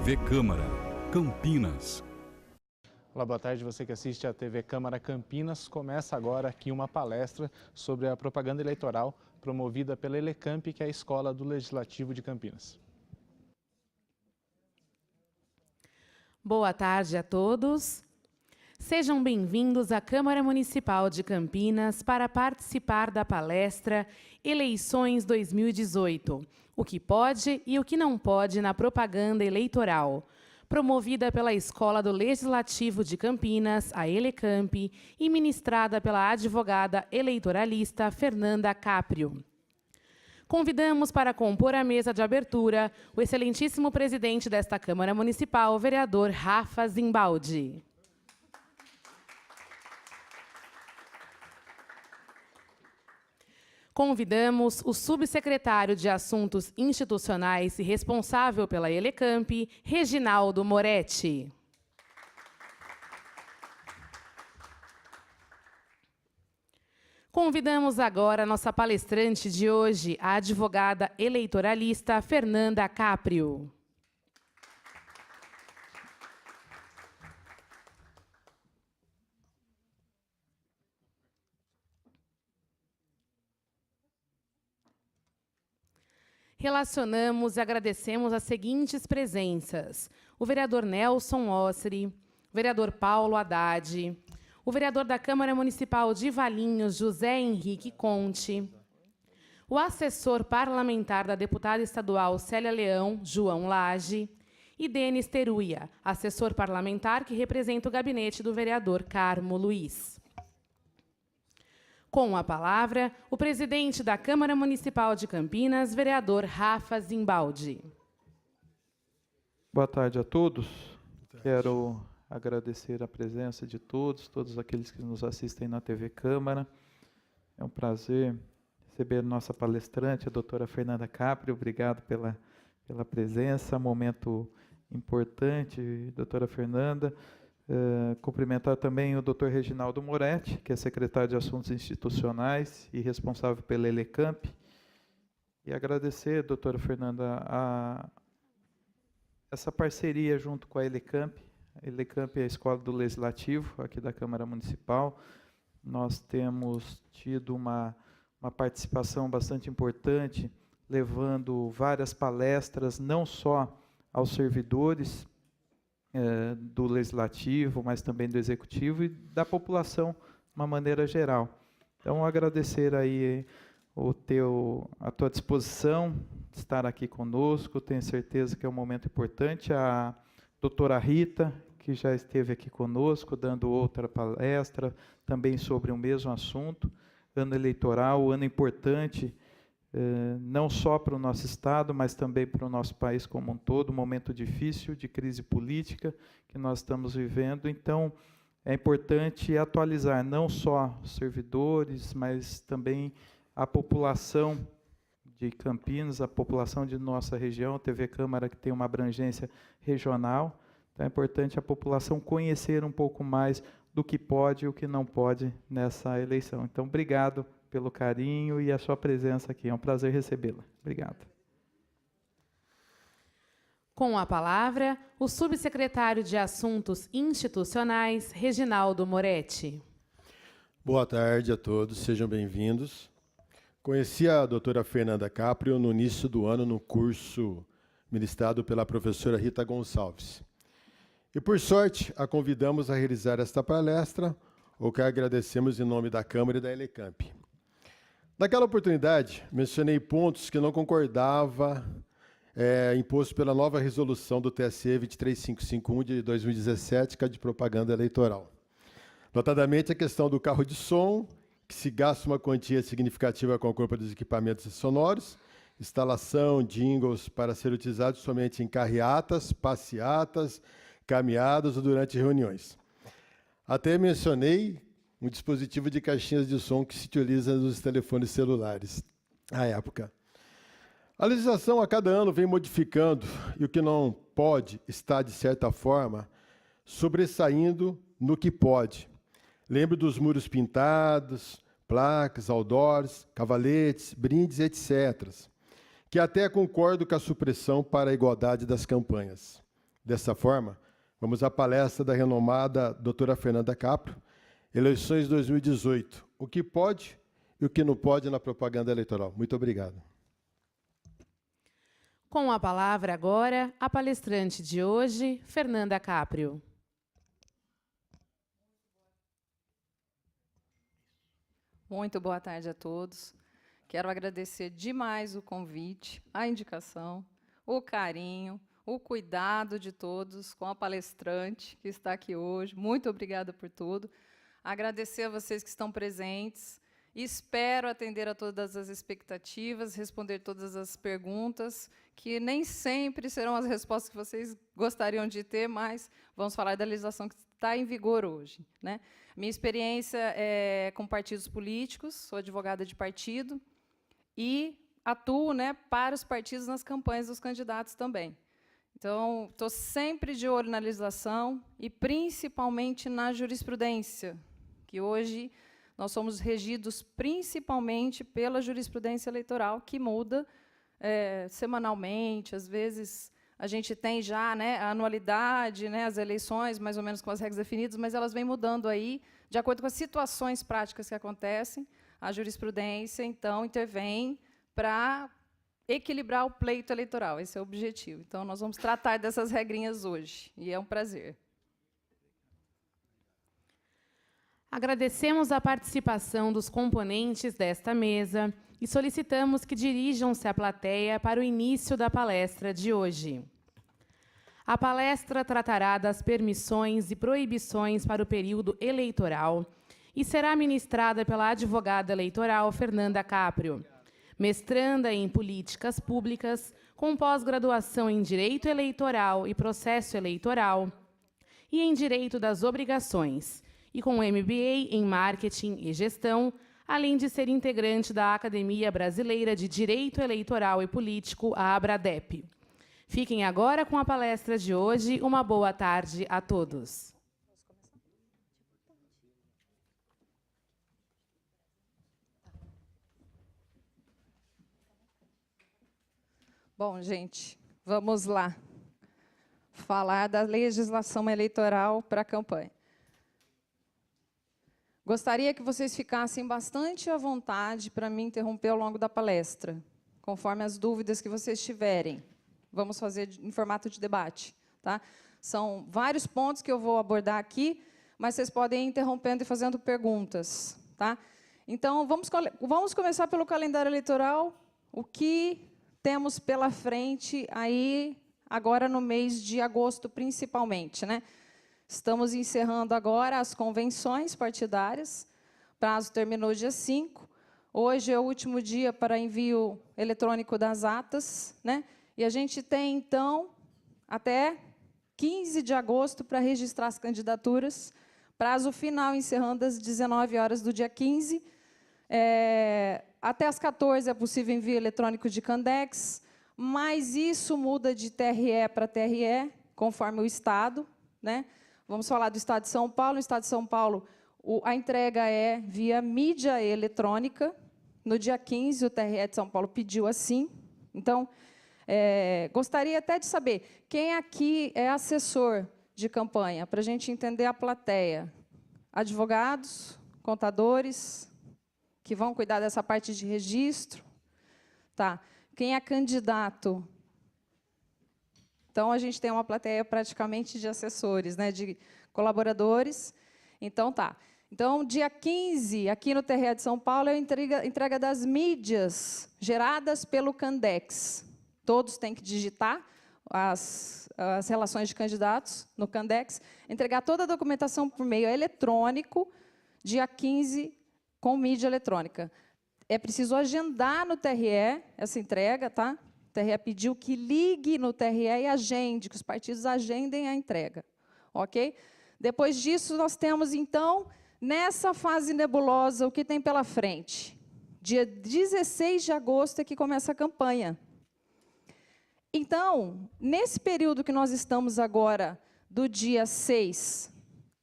TV Câmara, Campinas. Olá, boa tarde, você que assiste a TV Câmara Campinas. Começa agora aqui uma palestra sobre a propaganda eleitoral promovida pela Elecamp, que é a Escola do Legislativo de Campinas. Boa tarde a todos. Sejam bem-vindos à Câmara Municipal de Campinas para participar da palestra Eleições 2018, o que pode e o que não pode na propaganda eleitoral, promovida pela Escola do Legislativo de Campinas, a Elecamp, e ministrada pela advogada eleitoralista Fernanda Caprio. Convidamos para compor a mesa de abertura o excelentíssimo presidente desta Câmara Municipal, o vereador Rafa Zimbaldi. Convidamos o subsecretário de Assuntos Institucionais e responsável pela Elecamp, Reginaldo Moretti. Convidamos agora a nossa palestrante de hoje, a advogada eleitoralista Fernanda Caprio. Relacionamos e agradecemos as seguintes presenças: o vereador Nelson Osseri, o vereador Paulo Haddad, o vereador da Câmara Municipal de Valinhos, José Henrique Conte, o assessor parlamentar da deputada estadual Célia Leão, João Lage, e Denis Teruia, assessor parlamentar que representa o gabinete do vereador Carmo Luiz. Com a palavra, o presidente da Câmara Municipal de Campinas, vereador Rafa Zimbaldi. Boa tarde a todos. Quero agradecer a presença de todos aqueles que nos assistem na TV Câmara. É um prazer receber nossa palestrante, a doutora Fernanda Caprio. Obrigado pela presença, momento importante, doutora Fernanda. Cumprimentar também o doutor Reginaldo Moretti, que é secretário de Assuntos Institucionais e responsável pela Elecamp. E agradecer, doutora Fernanda, essa parceria junto com a Elecamp. A Elecamp é a Escola do Legislativo, aqui da Câmara Municipal. Nós temos tido uma participação bastante importante, levando várias palestras, não só aos servidores do Legislativo, mas também do Executivo e da população, de uma maneira geral. Então, agradecer aí a tua disposição de estar aqui conosco. Tenho certeza que é um momento importante. A doutora Rita, que já esteve aqui conosco, dando outra palestra, também sobre o mesmo assunto. Ano eleitoral, ano importante, não só para o nosso Estado, mas também para o nosso país como um todo, um momento difícil de crise política que nós estamos vivendo. Então, é importante atualizar não só os servidores, mas também a população de Campinas, a população de nossa região, a TV Câmara, que tem uma abrangência regional. Então, é importante a população conhecer um pouco mais do que pode e o que não pode nessa eleição. Então, obrigado pelo carinho e a sua presença aqui. É um prazer recebê-la. Obrigado. Com a palavra, o subsecretário de Assuntos Institucionais, Reginaldo Moretti. Boa tarde a todos, sejam bem-vindos. Conheci a doutora Fernanda Caprio no início do ano, no curso ministrado pela professora Rita Gonçalves. E, por sorte, a convidamos a realizar esta palestra, o que agradecemos em nome da Câmara e da Elecamp. Naquela oportunidade, mencionei pontos que não concordava imposto pela nova resolução do TSE 23551 de 2017, que é de propaganda eleitoral. Notadamente, a questão do carro de som, que se gasta uma quantia significativa com a compra dos equipamentos sonoros, instalação, jingles para ser utilizados somente em carreatas, passeatas, caminhadas ou durante reuniões. Até mencionei um dispositivo de caixinhas de som que se utiliza nos telefones celulares à época. A legislação a cada ano vem modificando e o que não pode está, de certa forma, sobressaindo no que pode. Lembro dos muros pintados, placas, outdoors, cavaletes, brindes, etc., que até concordo com a supressão para a igualdade das campanhas. Dessa forma, vamos à palestra da renomada doutora Fernanda Caprio, Eleições 2018, o que pode e o que não pode na propaganda eleitoral. Muito obrigado. Com a palavra agora, a palestrante de hoje, Fernanda Caprio. Muito boa tarde a todos. Quero agradecer demais o convite, a indicação, o carinho, o cuidado de todos com a palestrante que está aqui hoje. Muito obrigada por tudo. Agradecer a vocês que estão presentes. Espero atender a todas as expectativas, responder todas as perguntas, que nem sempre serão as respostas que vocês gostariam de ter, mas vamos falar da legislação que está em vigor hoje, né? Minha experiência é com partidos políticos, sou advogada de partido e atuo, né, para os partidos nas campanhas dos candidatos também. Então, estou sempre de olho na legislação e, principalmente, na jurisprudência, que hoje nós somos regidos principalmente pela jurisprudência eleitoral, que muda semanalmente. Às vezes, a gente tem já, né, a anualidade, né, as eleições, mais ou menos com as regras definidas, mas elas vêm mudando aí, de acordo com as situações práticas que acontecem. A jurisprudência, então, intervém para equilibrar o pleito eleitoral. Esse é o objetivo. Então, nós vamos tratar dessas regrinhas hoje, e é um prazer. Agradecemos a participação dos componentes desta mesa e solicitamos que dirijam-se à plateia para o início da palestra de hoje. A palestra tratará das permissões e proibições para o período eleitoral e será ministrada pela advogada eleitoral Fernanda Caprio, mestranda em Políticas Públicas, com pós-graduação em Direito Eleitoral e Processo Eleitoral e em Direito das Obrigações, e com MBA em Marketing e Gestão, além de ser integrante da Academia Brasileira de Direito Eleitoral e Político, a ABRADEP. Fiquem agora com a palestra de hoje. Uma boa tarde a todos. Bom, gente, vamos lá falar da legislação eleitoral para a campanha. Gostaria que vocês ficassem bastante à vontade para me interromper ao longo da palestra, conforme as dúvidas que vocês tiverem. Vamos fazer em formato de debate, tá? São vários pontos que eu vou abordar aqui, mas vocês podem ir interrompendo e fazendo perguntas, tá? Então, vamos começar pelo calendário eleitoral. O que temos pela frente aí, agora no mês de agosto, principalmente, né? Estamos encerrando agora as convenções partidárias. O prazo terminou dia 5. Hoje é o último dia para envio eletrônico das atas, né? E a gente tem, então, até 15 de agosto para registrar as candidaturas. Prazo final encerrando às 19 horas do dia 15. Até às 14 é possível envio eletrônico de Candex, mas isso muda de TRE para TRE, conforme o Estado, né? Vamos falar do Estado de São Paulo. No Estado de São Paulo, a entrega é via mídia eletrônica. No dia 15, o TRE de São Paulo pediu assim. Então, gostaria até de saber, quem aqui é assessor de campanha, para a gente entender a plateia? Advogados, contadores, que vão cuidar dessa parte de registro? Tá. Quem é candidato? Então, a gente tem uma plateia praticamente de assessores, né, de colaboradores. Então, tá. Então, dia 15, aqui no TRE de São Paulo, é a entrega das mídias geradas pelo Candex. Todos têm que digitar as relações de candidatos no Candex, entregar toda a documentação por meio eletrônico, dia 15, com mídia eletrônica. É preciso agendar no TRE essa entrega, tá? O TRE pediu que ligue no TRE e agende, que os partidos agendem a entrega. Ok? Depois disso, nós temos, então, nessa fase nebulosa, o que tem pela frente? Dia 16 de agosto é que começa a campanha. Então, nesse período que nós estamos agora, do dia 6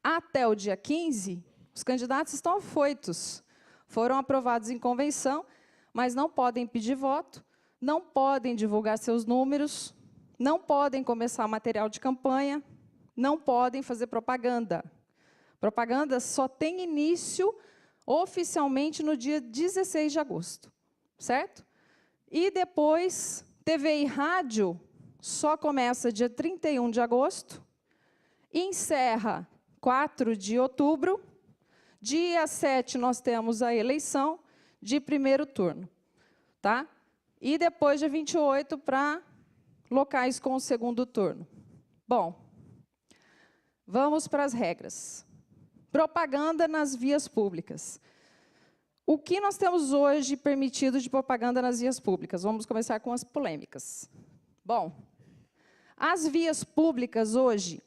até o dia 15, os candidatos estão afoitos. Foram aprovados em convenção, mas não podem pedir voto, não podem divulgar seus números, não podem começar material de campanha, não podem fazer propaganda. Propaganda só tem início oficialmente no dia 16 de agosto, certo? E depois, TV e rádio só começa dia 31 de agosto, encerra 4 de outubro, dia 7 nós temos a eleição de primeiro turno, tá? E depois, dia 28, para locais com o segundo turno. Bom, vamos para as regras. Propaganda nas vias públicas. O que nós temos hoje permitido de propaganda nas vias públicas? Vamos começar com as polêmicas. Bom, as vias públicas hoje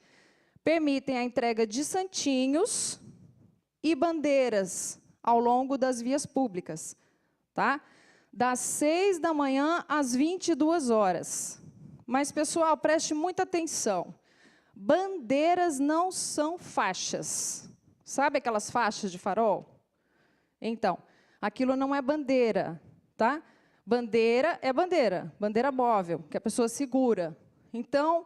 permitem a entrega de santinhos e bandeiras ao longo das vias públicas, tá? Das 6 da manhã às 22 horas. Mas, pessoal, preste muita atenção. Bandeiras não são faixas. Sabe aquelas faixas de farol? Então, aquilo não é bandeira, tá? Bandeira é bandeira, bandeira móvel, que a pessoa segura. Então,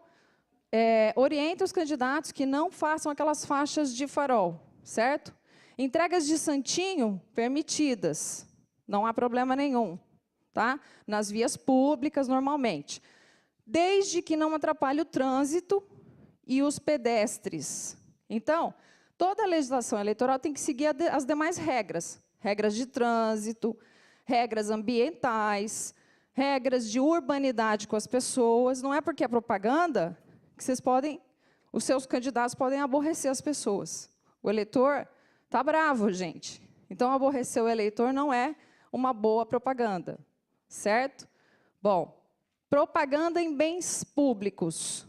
orienta os candidatos que não façam aquelas faixas de farol, certo? Entregas de santinho permitidas, não há problema nenhum, tá? Nas vias públicas, normalmente. Desde que não atrapalhe o trânsito e os pedestres. Então, toda a legislação eleitoral tem que seguir as demais regras. Regras de trânsito, regras ambientais, regras de urbanidade com as pessoas. Não é porque é propaganda que os seus candidatos podem aborrecer as pessoas. O eleitor está bravo, gente. Então, aborrecer o eleitor não é uma boa propaganda, certo? Bom, propaganda em bens públicos.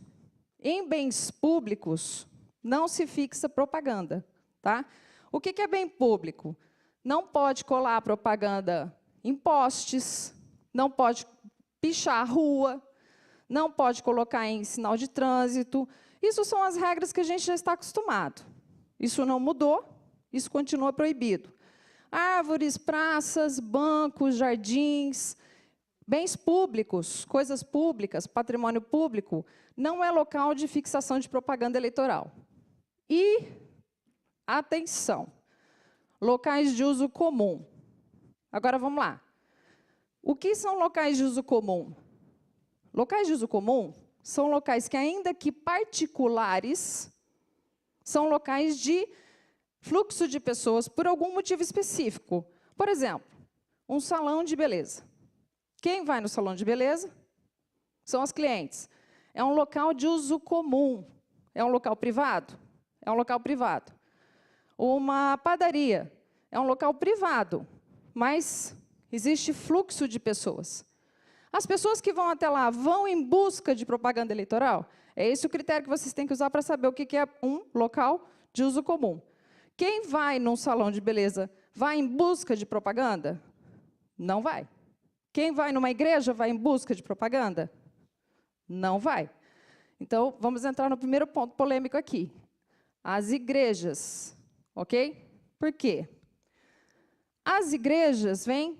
Em bens públicos, não se fixa propaganda, tá? O que é bem público? Não pode colar propaganda em postes, não pode pichar a rua, não pode colocar em sinal de trânsito. Isso são as regras que a gente já está acostumado. Isso não mudou, isso continua proibido. Árvores, praças, bancos, jardins, bens públicos, coisas públicas, patrimônio público, não é local de fixação de propaganda eleitoral. E, atenção, locais de uso comum. Agora, vamos lá. O que são locais de uso comum? Locais de uso comum são locais que, ainda que particulares, são locais de fluxo de pessoas por algum motivo específico. Por exemplo, um salão de beleza. Quem vai no salão de beleza? São as clientes. É um local de uso comum. É um local privado? É um local privado. Uma padaria. É um local privado, mas existe fluxo de pessoas. As pessoas que vão até lá vão em busca de propaganda eleitoral? É esse o critério que vocês têm que usar para saber o que é um local de uso comum. Quem vai num salão de beleza vai em busca de propaganda? Não vai. Quem vai numa igreja vai em busca de propaganda? Não vai. Então, vamos entrar no primeiro ponto polêmico aqui. As igrejas, ok? Por quê? As igrejas vêm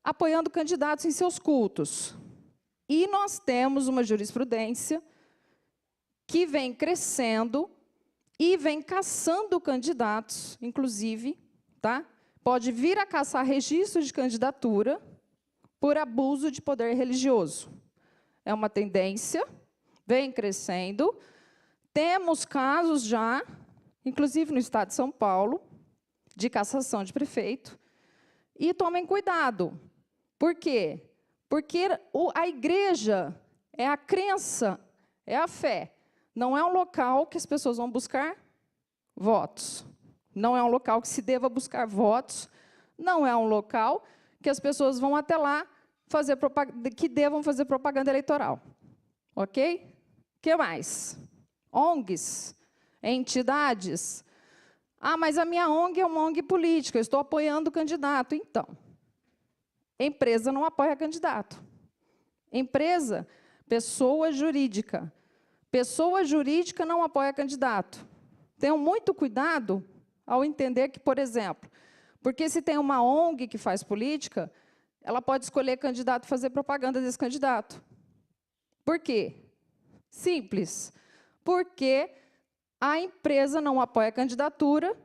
apoiando candidatos em seus cultos. E nós temos uma jurisprudência que vem crescendo e vem caçando candidatos, inclusive, tá? Pode vir a caçar registro de candidatura por abuso de poder religioso. É uma tendência, vem crescendo. Temos casos já, inclusive no estado de São Paulo, de cassação de prefeito. E tomem cuidado. Por quê? Porque a igreja é a crença, é a fé. Não é um local que as pessoas vão buscar votos. Não é um local que se deva buscar votos. Não é um local que as pessoas vão até lá que devam fazer propaganda eleitoral. Ok? O que mais? ONGs, entidades. Ah, mas a minha ONG é uma ONG política, eu estou apoiando o candidato. Então, empresa não apoia candidato. Empresa, pessoa jurídica. Pessoa jurídica não apoia candidato. Tenham muito cuidado ao entender que, por exemplo, porque se tem uma ONG que faz política, ela pode escolher candidato e fazer propaganda desse candidato. Por quê? Simples. Porque a empresa não apoia a candidatura,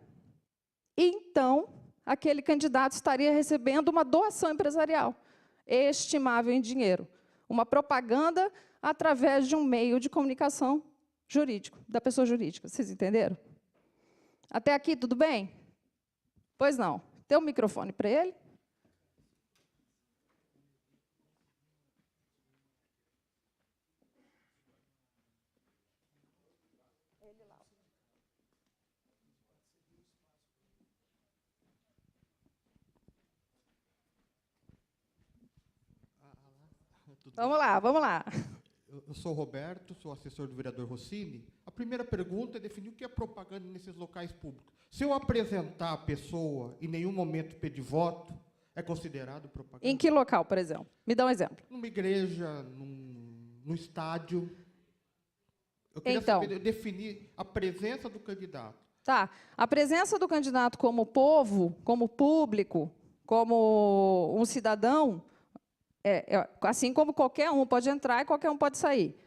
então aquele candidato estaria recebendo uma doação empresarial, estimável em dinheiro. Uma propaganda através de um meio de comunicação jurídico, da pessoa jurídica. Vocês entenderam? Até aqui, tudo bem? Pois não. Tem um microfone para ele? Vamos lá, vamos lá. Eu sou o Roberto, sou assessor do vereador Rossini. A primeira pergunta é definir o que é propaganda nesses locais públicos. Se eu apresentar a pessoa e em nenhum momento pedir voto, é considerado propaganda? Em que local, por exemplo? Me dá um exemplo. Numa igreja, num estádio. Eu queria Então, saber, definir a presença do candidato. Tá. A presença do candidato como povo, como público, como um cidadão, assim como qualquer um pode entrar e qualquer um pode sair.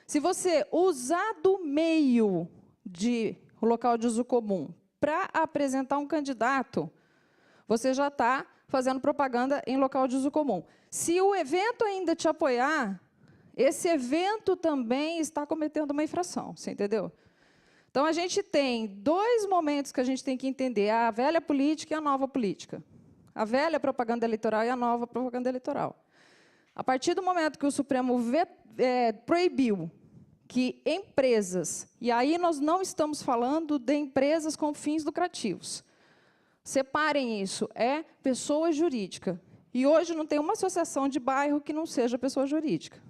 Se você usar do meio de local de uso comum para apresentar um candidato, você já está fazendo propaganda em local de uso comum. Se o evento ainda te apoiar, esse evento também está cometendo uma infração, você entendeu? Então, a gente tem dois momentos que a gente tem que entender, a velha política e a nova política. A velha propaganda eleitoral e a nova propaganda eleitoral. A partir do momento que o Supremo proibiu que empresas, e aí nós não estamos falando de empresas com fins lucrativos, separem isso, é pessoa jurídica. E hoje não tem uma associação de bairro que não seja pessoa jurídica.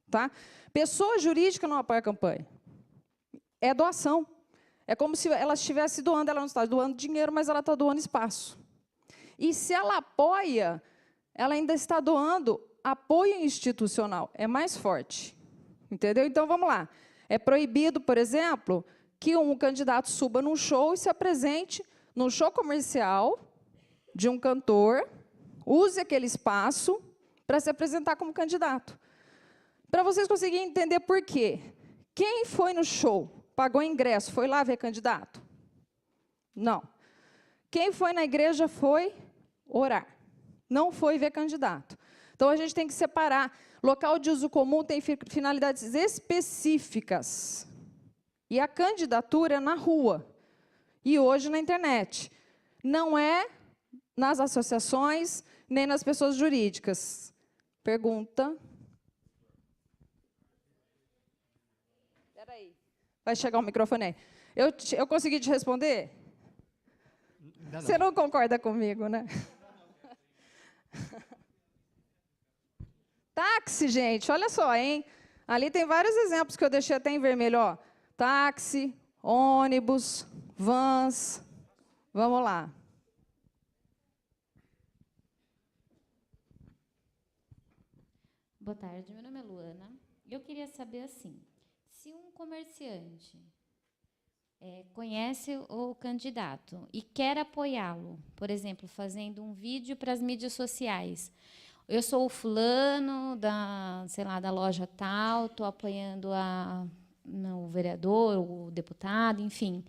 Tá? Pessoa jurídica não apoia a campanha. É doação. É como se ela estivesse doando, ela não está doando dinheiro, mas ela está doando espaço. E se ela apoia, ela ainda está doando apoio institucional, é mais forte. Entendeu? Então, vamos lá. É proibido, por exemplo, que um candidato suba num show e se apresente num show comercial de um cantor, use aquele espaço para se apresentar como candidato. Para vocês conseguirem entender por quê. Quem foi no show, pagou ingresso, foi lá ver candidato? Não. Quem foi na igreja foi orar. Não foi ver candidato. Então, a gente tem que separar. Local de uso comum tem finalidades específicas. E a candidatura é na rua. E hoje na internet. Não é nas associações, nem nas pessoas jurídicas. Pergunta. Espera aí. Vai chegar o microfone aí. Eu consegui te responder? Não. Você não concorda comigo, né? Táxi, gente, olha só, hein? Ali tem vários exemplos que eu deixei até em vermelho, ó. Táxi, ônibus, vans. Vamos lá. Boa tarde, meu nome é Luana. Eu queria saber assim, se um comerciante conhece o candidato e quer apoiá-lo, por exemplo, fazendo um vídeo para as mídias sociais. Eu sou o fulano da loja tal, estou apoiando o vereador, o deputado, enfim.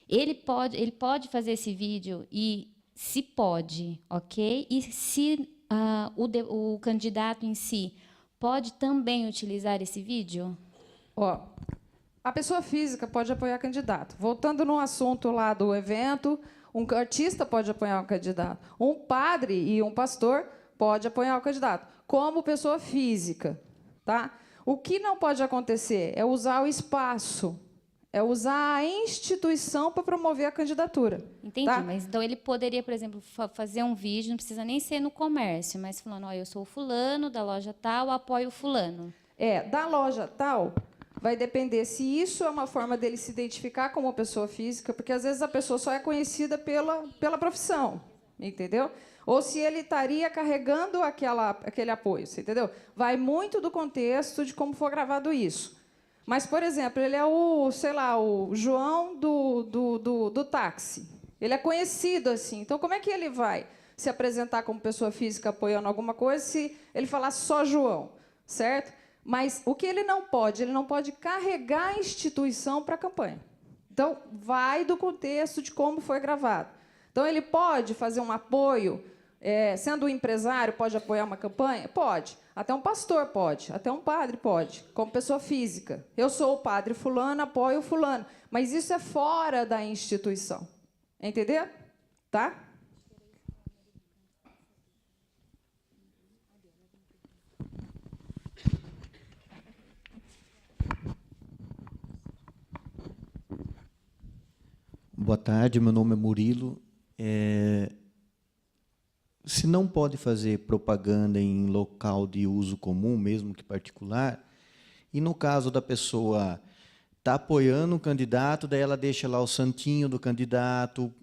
Ele pode fazer esse vídeo e, se pode, ok? E se o candidato em si pode também utilizar esse vídeo? Ó, a pessoa física pode apoiar candidato. Voltando no assunto lá do evento, um artista pode apoiar um candidato. Um padre e um pastor pode apoiar o candidato, como pessoa física. Tá? O que não pode acontecer é usar o espaço, é usar a instituição para promover a candidatura. Entendi, tá? Mas então ele poderia, por exemplo, fazer um vídeo, não precisa nem ser no comércio, mas falando, ó, eu sou o fulano da loja tal, apoio o fulano. Da loja tal, vai depender se isso é uma forma dele se identificar como pessoa física, porque às vezes a pessoa só é conhecida pela profissão, entendeu? Ou se ele estaria carregando aquele apoio, você entendeu? Vai muito do contexto de como for gravado isso. Mas, por exemplo, ele é o João do táxi. Ele é conhecido assim. Então, como é que ele vai se apresentar como pessoa física apoiando alguma coisa se ele falar só João, certo? Mas o que ele não pode carregar a instituição para a campanha. Então, vai do contexto de como foi gravado. Então, ele pode fazer um apoio, sendo um empresário, pode apoiar uma campanha? Pode. Até um pastor pode, até um padre pode, como pessoa física. Eu sou o padre fulano, apoio o fulano. Mas isso é fora da instituição. Entendeu? Tá? Boa tarde, meu nome é Murilo. Se não pode fazer propaganda em local de uso comum, mesmo que particular, e no caso da pessoa está apoiando um candidato, daí ela deixa lá o santinho do candidato,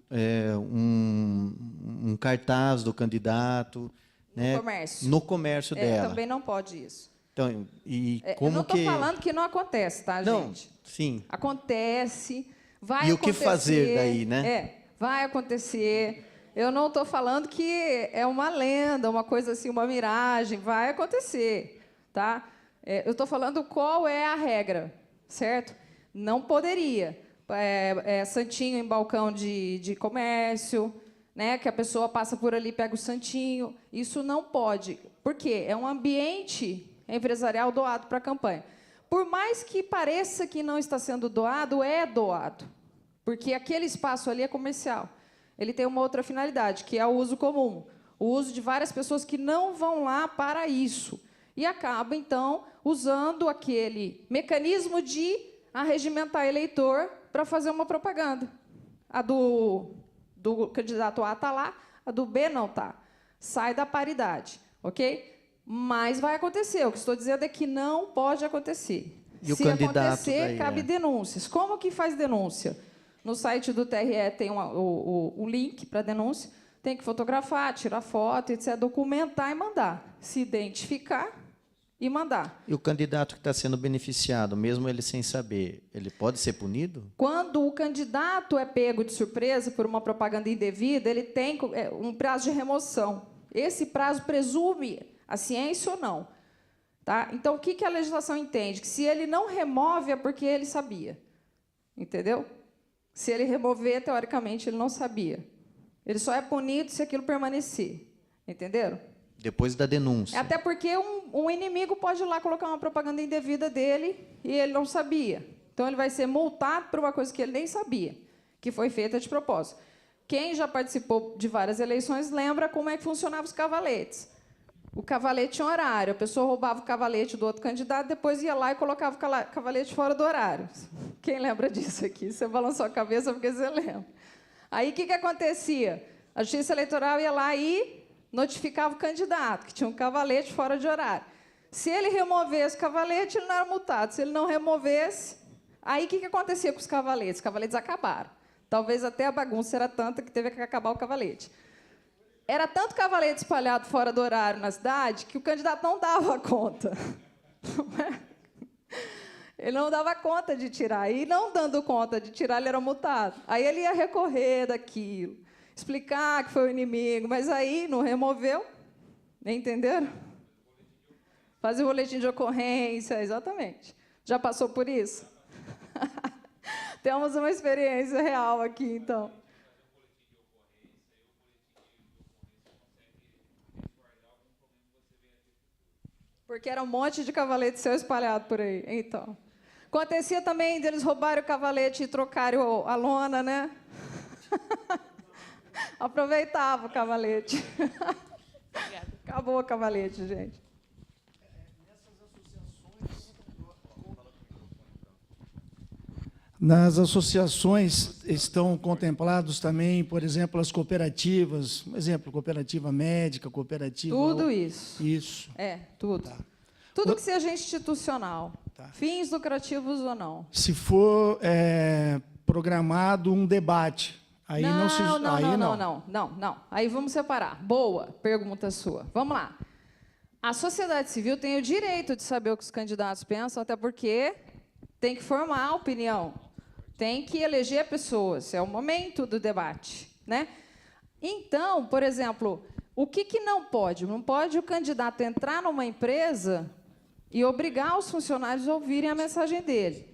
um cartaz do candidato, né? Comércio. No comércio dela. Também não pode isso. Então, eu não estou falando que não acontece, tá, não, gente? Sim. Acontece, vai acontecer. E o que fazer daí, né? Vai acontecer. Eu não estou falando que é uma lenda, uma coisa assim, uma miragem. Vai acontecer, tá? Eu estou falando qual é a regra, certo? Não poderia. Santinho em balcão de comércio, né? Que a pessoa passa por ali e pega o santinho. Isso não pode. Por quê? É um ambiente empresarial doado para a campanha. Por mais que pareça que não está sendo doado, é doado. Porque aquele espaço ali é comercial. Ele tem uma outra finalidade, que é o uso comum. O uso de várias pessoas que não vão lá para isso. E acaba, então, usando aquele mecanismo de arregimentar eleitor para fazer uma propaganda. A do candidato A está lá, a do B não está. Sai da paridade, ok? Mas vai acontecer. O que estou dizendo é que não pode acontecer. E o Se candidato acontecer, daí, cabe denúncias. Como que faz denúncia? No site do TRE tem um link para denúncia. Tem que fotografar, tirar foto, etc., documentar e mandar. Se identificar e mandar. E o candidato que está sendo beneficiado, mesmo ele sem saber, ele pode ser punido? Quando o candidato é pego de surpresa por uma propaganda indevida, ele tem um prazo de remoção. Esse prazo presume a ciência ou não. Tá? Então, o que a legislação entende? Que se ele não remove, é porque ele sabia. Entendeu? Se ele remover, teoricamente, ele não sabia. Ele só é punido se aquilo permanecer. Entenderam? Depois da denúncia. Até porque um inimigo pode ir lá colocar uma propaganda indevida dele e ele não sabia. Então, ele vai ser multado por uma coisa que ele nem sabia, que foi feita de propósito. Quem já participou de várias eleições lembra como é que funcionavam os cavaletes. O cavalete tinha horário. A pessoa roubava o cavalete do outro candidato, depois ia lá e colocava o cavalete fora do horário. Quem lembra disso aqui? Você balançou a cabeça porque você lembra. Aí, o que acontecia? A Justiça Eleitoral ia lá e notificava o candidato, que tinha um cavalete fora de horário. Se ele removesse o cavalete, ele não era multado. Se ele não removesse... Aí, o que acontecia com os cavaletes? Os cavaletes acabaram. Talvez até a bagunça era tanta que teve que acabar o cavalete. Era tanto cavalete espalhado fora do horário na cidade que o candidato não dava conta. Ele não dava conta de tirar. E, não dando conta de tirar, ele era multado. Aí ele ia recorrer daquilo, explicar que foi o inimigo, mas aí não removeu. Entenderam? Fazer o boletim de ocorrência, exatamente. Já passou por isso? Temos uma experiência real aqui, então. Porque era um monte de cavalete seu espalhado por aí. Então, acontecia também deles roubarem o cavalete e trocarem a lona, né? Aproveitava o cavalete. Acabou o cavalete, gente. Nas associações estão contemplados também, por exemplo, as cooperativas, por exemplo, cooperativa médica, cooperativa... Tudo isso. Isso. Tudo. Tá. Tudo que seja institucional, fins lucrativos ou não. Se for programado um debate, aí não se... Não. Aí vamos separar. Boa pergunta sua. Vamos lá. A sociedade civil tem o direito de saber o que os candidatos pensam, até porque tem que formar a opinião. Tem que eleger pessoas, é o momento do debate, né? Então, por exemplo, o que não pode? Não pode o candidato entrar numa empresa e obrigar os funcionários a ouvirem a mensagem dele.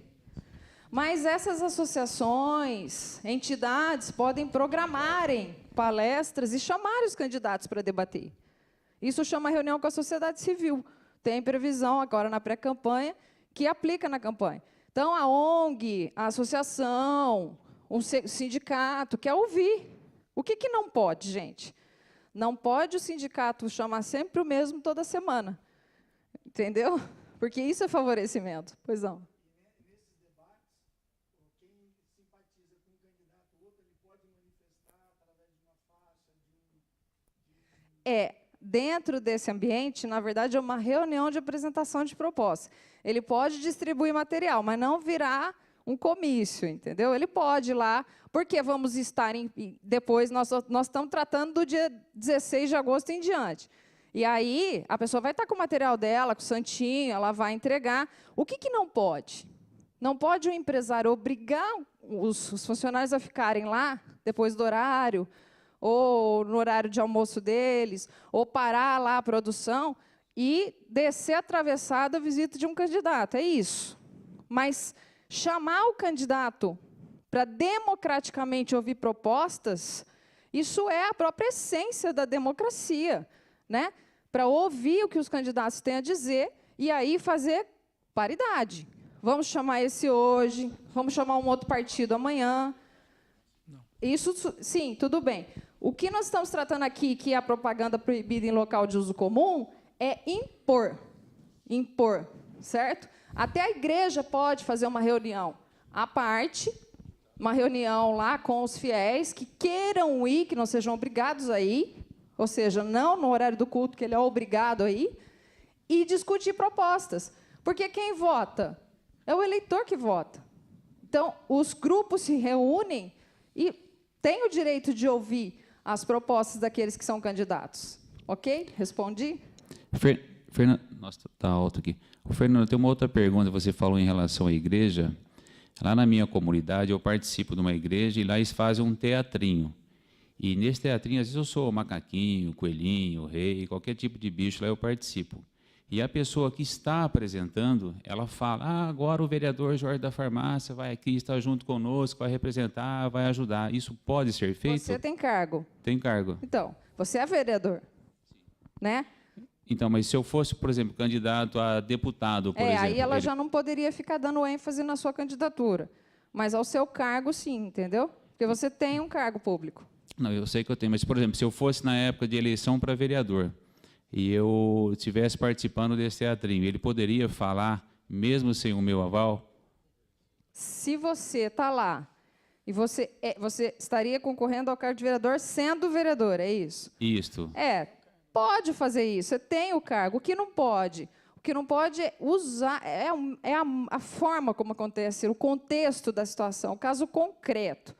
Mas essas associações, entidades, podem programarem palestras e chamar os candidatos para debater. Isso chama reunião com a sociedade civil. Tem previsão agora na pré-campanha que aplica na campanha. Então, a ONG, a associação, um sindicato quer ouvir. O que não pode, gente? Não pode o sindicato chamar sempre o mesmo toda semana. Entendeu? Porque isso é favorecimento. Pois não. Dentro desse ambiente, na verdade, é uma reunião de apresentação de propostas. Ele pode distribuir material, mas não virar um comício, entendeu? Ele pode ir lá, porque vamos estar depois, nós estamos tratando do dia 16 de agosto em diante. E aí, a pessoa vai estar com o material dela, com o santinho, ela vai entregar. O que não pode? Não pode o empresário obrigar os funcionários a ficarem lá, depois do horário, ou no horário de almoço deles, ou parar lá a produção e descer atravessado a visita de um candidato. É isso. Mas chamar o candidato para democraticamente ouvir propostas, isso é a própria essência da democracia, né? Para ouvir o que os candidatos têm a dizer e aí fazer paridade. Vamos chamar esse hoje, vamos chamar um outro partido amanhã. Isso, sim, tudo bem. O que nós estamos tratando aqui, que é a propaganda proibida em local de uso comum, é impor. Impor, certo? Até a igreja pode fazer uma reunião à parte, uma reunião lá com os fiéis que queiram ir, que não sejam obrigados a ir, ou seja, não no horário do culto, que ele é obrigado a ir, e discutir propostas. Porque quem vota? É o eleitor que vota. Então, os grupos se reúnem e têm o direito de ouvir as propostas daqueles que são candidatos. Ok? Respondi? Fernando, nossa, está alto aqui. Fernando, tem uma outra pergunta. Você falou em relação à igreja. Lá na minha comunidade, eu participo de uma igreja e lá eles fazem um teatrinho. E nesse teatrinho, às vezes eu sou macaquinho, coelhinho, rei, qualquer tipo de bicho, lá eu participo. E a pessoa que está apresentando, ela fala, agora o vereador Jorge da Farmácia vai aqui, está junto conosco, vai representar, vai ajudar. Isso pode ser feito? Você tem cargo. Tem cargo. Então, você é vereador, né? Então, mas se eu fosse, por exemplo, candidato a deputado, por exemplo... Aí ela já não poderia ficar dando ênfase na sua candidatura. Mas ao seu cargo, sim, entendeu? Porque você tem um cargo público. Não, eu sei que eu tenho, mas, por exemplo, se eu fosse na época de eleição para vereador, e eu estivesse participando desse teatrinho, ele poderia falar, mesmo sem o meu aval? Se você está lá e você estaria concorrendo ao cargo de vereador sendo vereador, é isso? Isto. Pode fazer isso, você tem o cargo. O que não pode é usar, a forma como acontece, o contexto da situação, o caso concreto.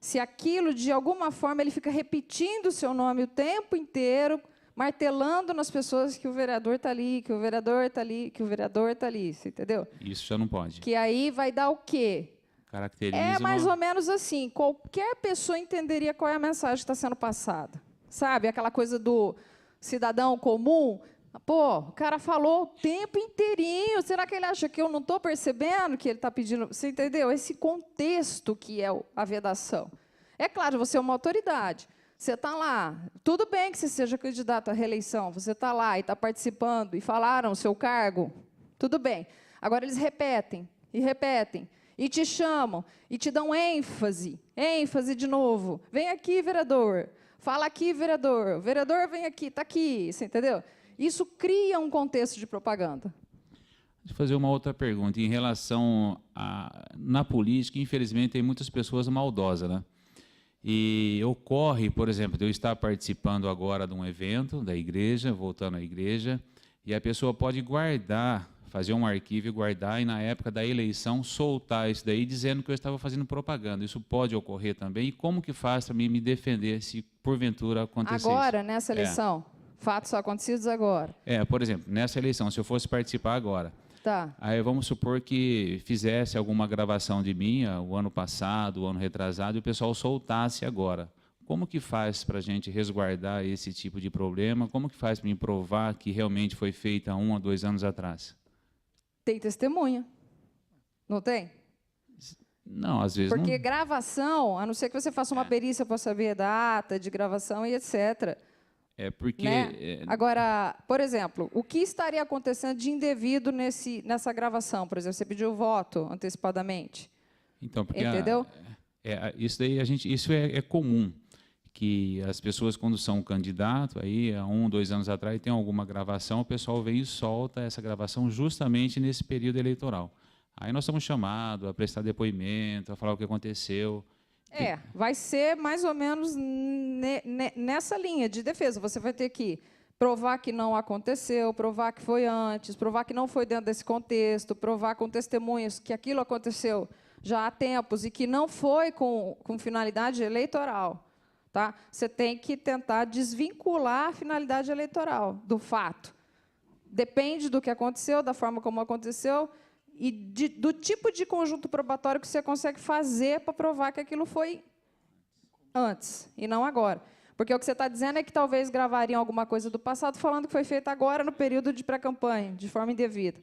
Se aquilo, de alguma forma, ele fica repetindo o seu nome o tempo inteiro, martelando nas pessoas que o vereador está ali, que o vereador está ali, que o vereador está ali, você entendeu? Isso já não pode. Que aí vai dar o quê? Caracteriza É mais ou menos assim, qualquer pessoa entenderia qual é a mensagem que está sendo passada. Sabe, aquela coisa do cidadão comum, pô, o cara falou o tempo inteirinho, será que ele acha que eu não estou percebendo que ele está pedindo? Você entendeu? Esse contexto que é a vedação. É claro, você é uma autoridade. Você está lá, tudo bem que você seja candidato à reeleição, você está lá e está participando e falaram o seu cargo, tudo bem. Agora eles repetem, e te chamam, e te dão ênfase de novo. Vem aqui, vereador, fala aqui, vereador vem aqui, está aqui, você entendeu? Isso cria um contexto de propaganda. Deixa eu fazer uma outra pergunta. Em relação na política, infelizmente, tem muitas pessoas maldosas, né? E ocorre, por exemplo, de eu estar participando agora de um evento da igreja, voltando à igreja, e a pessoa pode guardar, fazer um arquivo e guardar, e na época da eleição soltar isso daí, dizendo que eu estava fazendo propaganda. Isso pode ocorrer também? E como que faz para mim me defender se porventura acontecer agora, isso? Nessa eleição? Fatos acontecidos agora? Por exemplo, nessa eleição, se eu fosse participar agora, tá. Aí vamos supor que fizesse alguma gravação de mim o ano passado, o ano retrasado, e o pessoal soltasse agora. Como que faz para a gente resguardar esse tipo de problema? Como que faz para me provar que realmente foi feita há 1 a 2 anos atrás? Tem testemunha. Não tem? Não, às vezes Porque não. gravação, a não ser que você faça uma perícia para saber a data de gravação e etc. É porque... Né? Agora, por exemplo, o que estaria acontecendo de indevido nessa gravação? Por exemplo, você pediu voto antecipadamente. Então, porque entendeu? Isso daí isso é comum, que as pessoas, quando são candidato, aí há 1, 2 anos atrás, tem alguma gravação, o pessoal vem e solta essa gravação justamente nesse período eleitoral. Aí nós somos chamados a prestar depoimento, a falar o que aconteceu. Vai ser mais ou menos nessa linha de defesa. Você vai ter que provar que não aconteceu, provar que foi antes, provar que não foi dentro desse contexto, provar com testemunhas que aquilo aconteceu já há tempos e que não foi com finalidade eleitoral. Tá? Você tem que tentar desvincular a finalidade eleitoral do fato. Depende do que aconteceu, da forma como aconteceu, e do tipo de conjunto probatório que você consegue fazer para provar que aquilo foi antes, e não agora. Porque o que você está dizendo é que talvez gravariam alguma coisa do passado falando que foi feito agora, no período de pré-campanha, de forma indevida.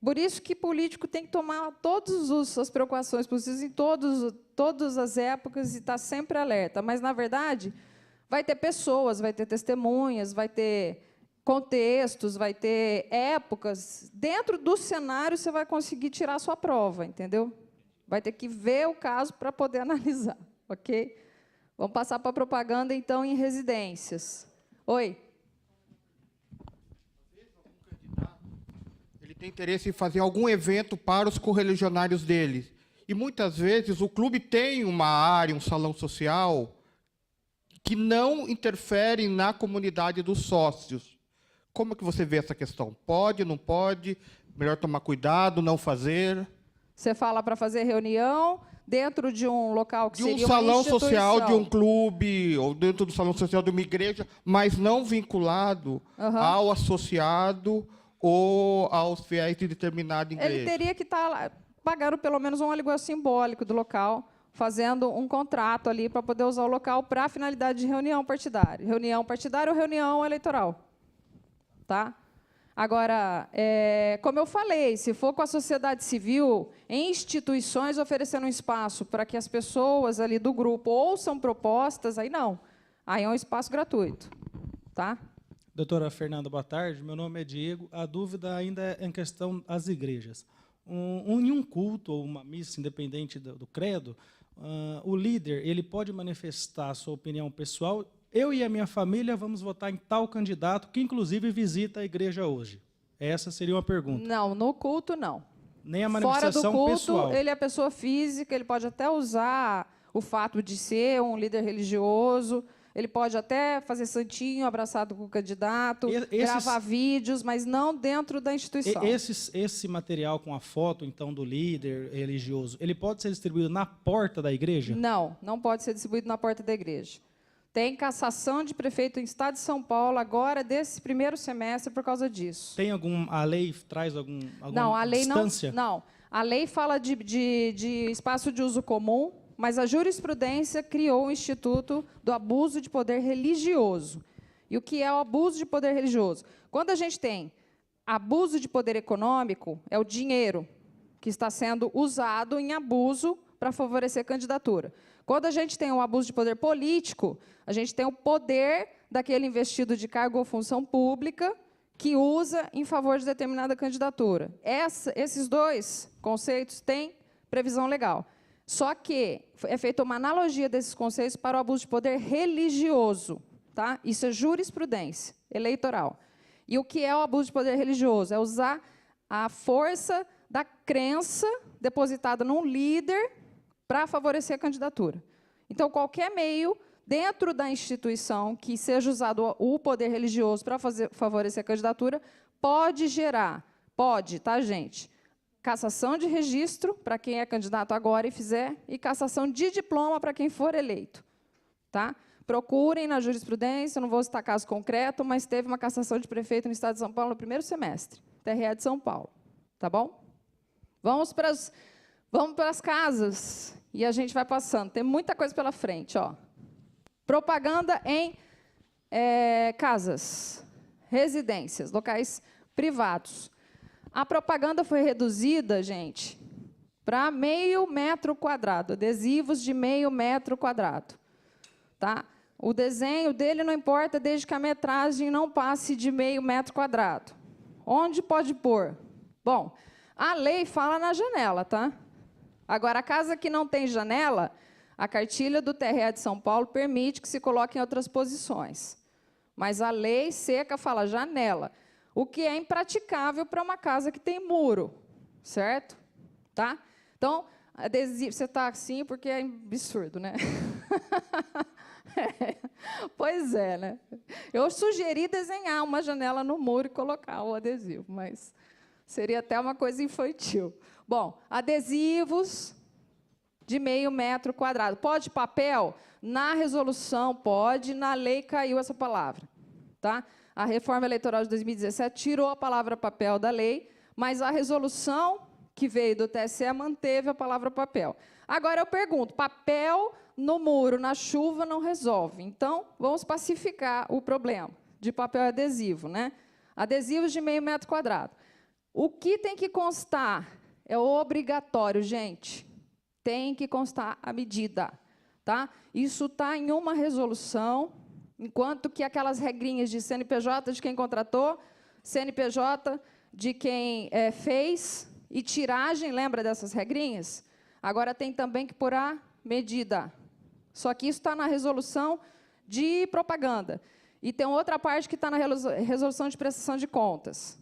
Por isso que político tem que tomar todas as preocupações possíveis em todas as épocas e estar sempre alerta. Mas, na verdade, vai ter pessoas, vai ter testemunhas, vai ter contextos, vai ter épocas. Dentro do cenário, você vai conseguir tirar a sua prova, entendeu? Vai ter que ver o caso para poder analisar, ok? Vamos passar para a propaganda, então, em residências. Oi. Ele tem interesse em fazer algum evento para os correligionários dele. E, muitas vezes, o clube tem uma área, um salão social, que não interfere na comunidade dos sócios. Como é que você vê essa questão? Pode, não pode? Melhor tomar cuidado, não fazer? Você fala para fazer reunião dentro de um local que seria uma salão social de um clube, ou dentro do salão social de uma igreja, mas não vinculado ao associado ou aos fiéis de determinada igreja. Ele teria que estar pagando pelo menos um aluguel simbólico do local, fazendo um contrato ali para poder usar o local para a finalidade de reunião partidária. Reunião partidária ou reunião eleitoral. Tá? Agora, como eu falei, se for com a sociedade civil, em instituições oferecendo um espaço para que as pessoas ali do grupo ouçam propostas, aí não. Aí é um espaço gratuito. Tá? Doutora Fernanda, boa tarde. Meu nome é Diego. A dúvida ainda é em questão das igrejas. Em um culto ou uma missa, independente do credo, o líder ele pode manifestar a sua opinião pessoal. Eu e a minha família vamos votar em tal candidato, que, inclusive, visita a igreja hoje. Essa seria uma pergunta. Não, no culto, não. Nem a manifestação Fora do culto, pessoal. ele é pessoa física, ele pode até usar o fato de ser um líder religioso, ele pode até fazer santinho, abraçado com o candidato, gravar vídeos, mas não dentro da instituição. Esse material com a foto, então, do líder religioso, ele pode ser distribuído na porta da igreja? Não, não pode ser distribuído na porta da igreja. Tem cassação de prefeito em estado de São Paulo agora, desse primeiro semestre, por causa disso. Tem a lei traz alguma não, a lei distância? Não. A lei fala de espaço de uso comum, mas a jurisprudência criou o Instituto do Abuso de Poder Religioso. E o que é o abuso de poder religioso? Quando a gente tem abuso de poder econômico, é o dinheiro que está sendo usado em abuso para favorecer a candidatura. Quando a gente tem um abuso de poder político, a gente tem o poder daquele investido de cargo ou função pública que usa em favor de determinada candidatura. Esses dois conceitos têm previsão legal. Só que é feita uma analogia desses conceitos para o abuso de poder religioso. Tá? Isso é jurisprudência eleitoral. E o que é o abuso de poder religioso? É usar a força da crença depositada num líder para favorecer a candidatura. Então, qualquer meio dentro da instituição que seja usado o poder religioso para favorecer a candidatura pode gerar, tá, gente? Cassação de registro para quem é candidato agora e fizer, e cassação de diploma para quem for eleito. Tá? Procurem na jurisprudência, não vou citar caso concreto, mas teve uma cassação de prefeito no estado de São Paulo no primeiro semestre, TRE de São Paulo. Tá bom? Vamos para as casas e a gente vai passando. Tem muita coisa pela frente. Ó. Propaganda em casas, residências, locais privados. A propaganda foi reduzida, gente, para meio metro quadrado, adesivos de meio metro quadrado. Tá? O desenho dele não importa desde que a metragem não passe de meio metro quadrado. Onde pode pôr? Bom, a lei fala na janela, tá? Agora, a casa que não tem janela, a cartilha do TRE de São Paulo permite que se coloque em outras posições. Mas a lei seca fala janela, o que é impraticável para uma casa que tem muro, certo? Tá? Então, adesivo, você está assim porque é absurdo, né? Pois é, né? Eu sugeri desenhar uma janela no muro e colocar o adesivo, mas seria até uma coisa infantil. Bom, adesivos de meio metro quadrado. Pode papel? Na resolução pode, na lei caiu essa palavra. Tá? A reforma eleitoral de 2017 tirou a palavra papel da lei, mas a resolução que veio do TSE manteve a palavra papel. Agora eu pergunto, papel no muro, na chuva, não resolve. Então, vamos pacificar o problema de papel adesivo, né? Adesivos de meio metro quadrado. O que tem que constar? É obrigatório, gente. Tem que constar a medida. Tá? Isso está em uma resolução, enquanto que aquelas regrinhas de CNPJ de quem contratou, CNPJ de quem fez, e tiragem, lembra dessas regrinhas? Agora tem também que pôr a medida. Só que isso está na resolução de propaganda. E tem outra parte que está na resolução de prestação de contas.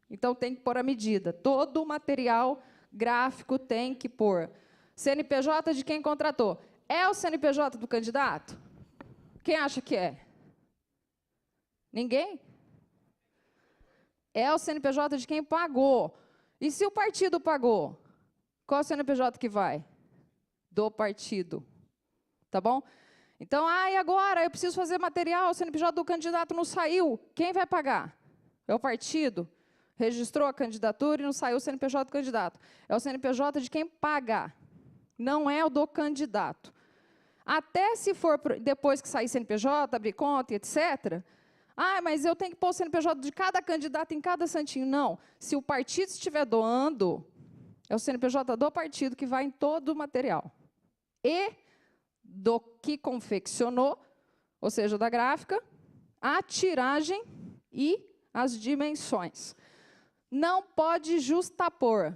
Então, tem que pôr a medida. Todo o material gráfico tem que pôr. CNPJ de quem contratou. É o CNPJ do candidato? Quem acha que é? Ninguém? É o CNPJ de quem pagou. E se o partido pagou? Qual é o CNPJ que vai? Do partido. Tá bom? Então, e agora? Eu preciso fazer material, o CNPJ do candidato não saiu. Quem vai pagar? É o partido. Registrou a candidatura e não saiu o CNPJ do candidato. É o CNPJ de quem paga. Não é o do candidato. Até se for, depois que sair CNPJ, abrir conta, etc., mas eu tenho que pôr o CNPJ de cada candidato em cada santinho. Não. Se o partido estiver doando, é o CNPJ do partido que vai em todo o material. E do que confeccionou, ou seja, da gráfica, a tiragem e as dimensões. Não pode justapor.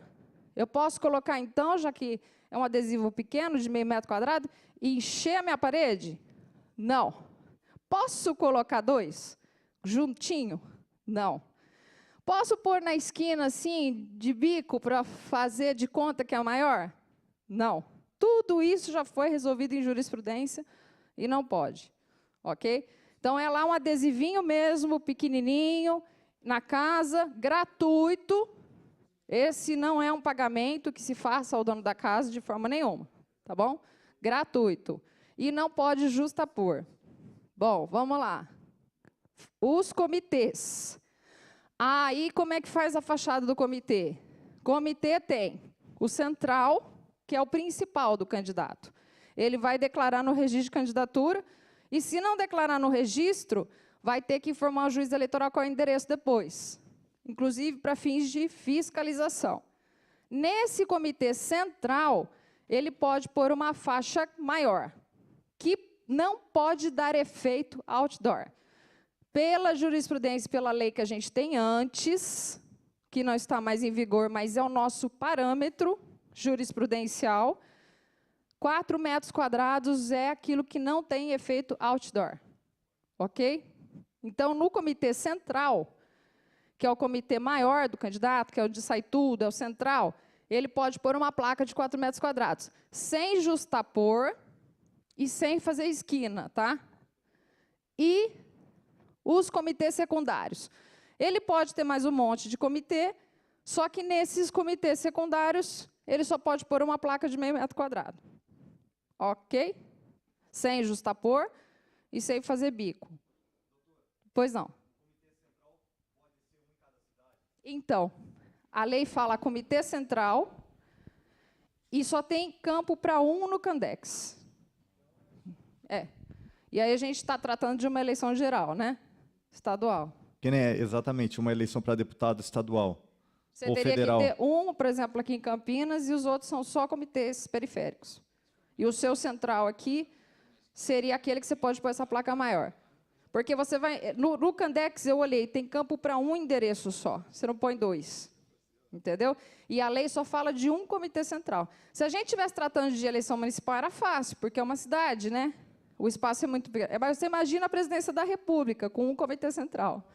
Eu posso colocar, então, já que é um adesivo pequeno, de meio metro quadrado, e encher a minha parede? Não. Posso colocar 2? Juntinho? Não. Posso pôr na esquina, assim, de bico, para fazer de conta que é maior? Não. Tudo isso já foi resolvido em jurisprudência e não pode. Ok? Então, é lá um adesivinho mesmo, pequenininho, na casa, gratuito. Esse não é um pagamento que se faça ao dono da casa de forma nenhuma. Tá bom? Gratuito. E não pode justapor. Bom, vamos lá. Os comitês. Aí, como é que faz a fachada do comitê? Comitê tem o central, que é o principal do candidato. Ele vai declarar no registro de candidatura, e se não declarar no registro, vai ter que informar o juiz eleitoral qual é o endereço depois, inclusive para fins de fiscalização. Nesse comitê central, ele pode pôr uma faixa maior, que não pode dar efeito outdoor. Pela jurisprudência, pela lei que a gente tem antes, que não está mais em vigor, mas é o nosso parâmetro jurisprudencial, 4 metros quadrados é aquilo que não tem efeito outdoor. Ok? Então, no comitê central, que é o comitê maior do candidato, que é onde sai tudo, é o central, ele pode pôr uma placa de 4 metros quadrados, sem justapor e sem fazer esquina, tá? E os comitês secundários. Ele pode ter mais um monte de comitê, só que nesses comitês secundários, ele só pode pôr uma placa de meio metro quadrado. Ok? Sem justapor e sem fazer bico. Pois não. Então, a lei fala comitê central e só tem campo para um no Candex. E aí a gente está tratando de uma eleição geral, né? Estadual. Que nem é exatamente uma eleição para deputado estadual. Você ou teria federal? que ter um, por exemplo, aqui em Campinas, e os outros são só comitês periféricos. E o seu central aqui seria aquele que você pode pôr essa placa maior. Porque você vai... No Candex, eu olhei, tem campo para um endereço só. Você não põe 2. Entendeu? E a lei só fala de um comitê central. Se a gente estivesse tratando de eleição municipal, era fácil, porque é uma cidade, né? O espaço é muito pequeno. Mas você imagina a presidência da República com um comitê central.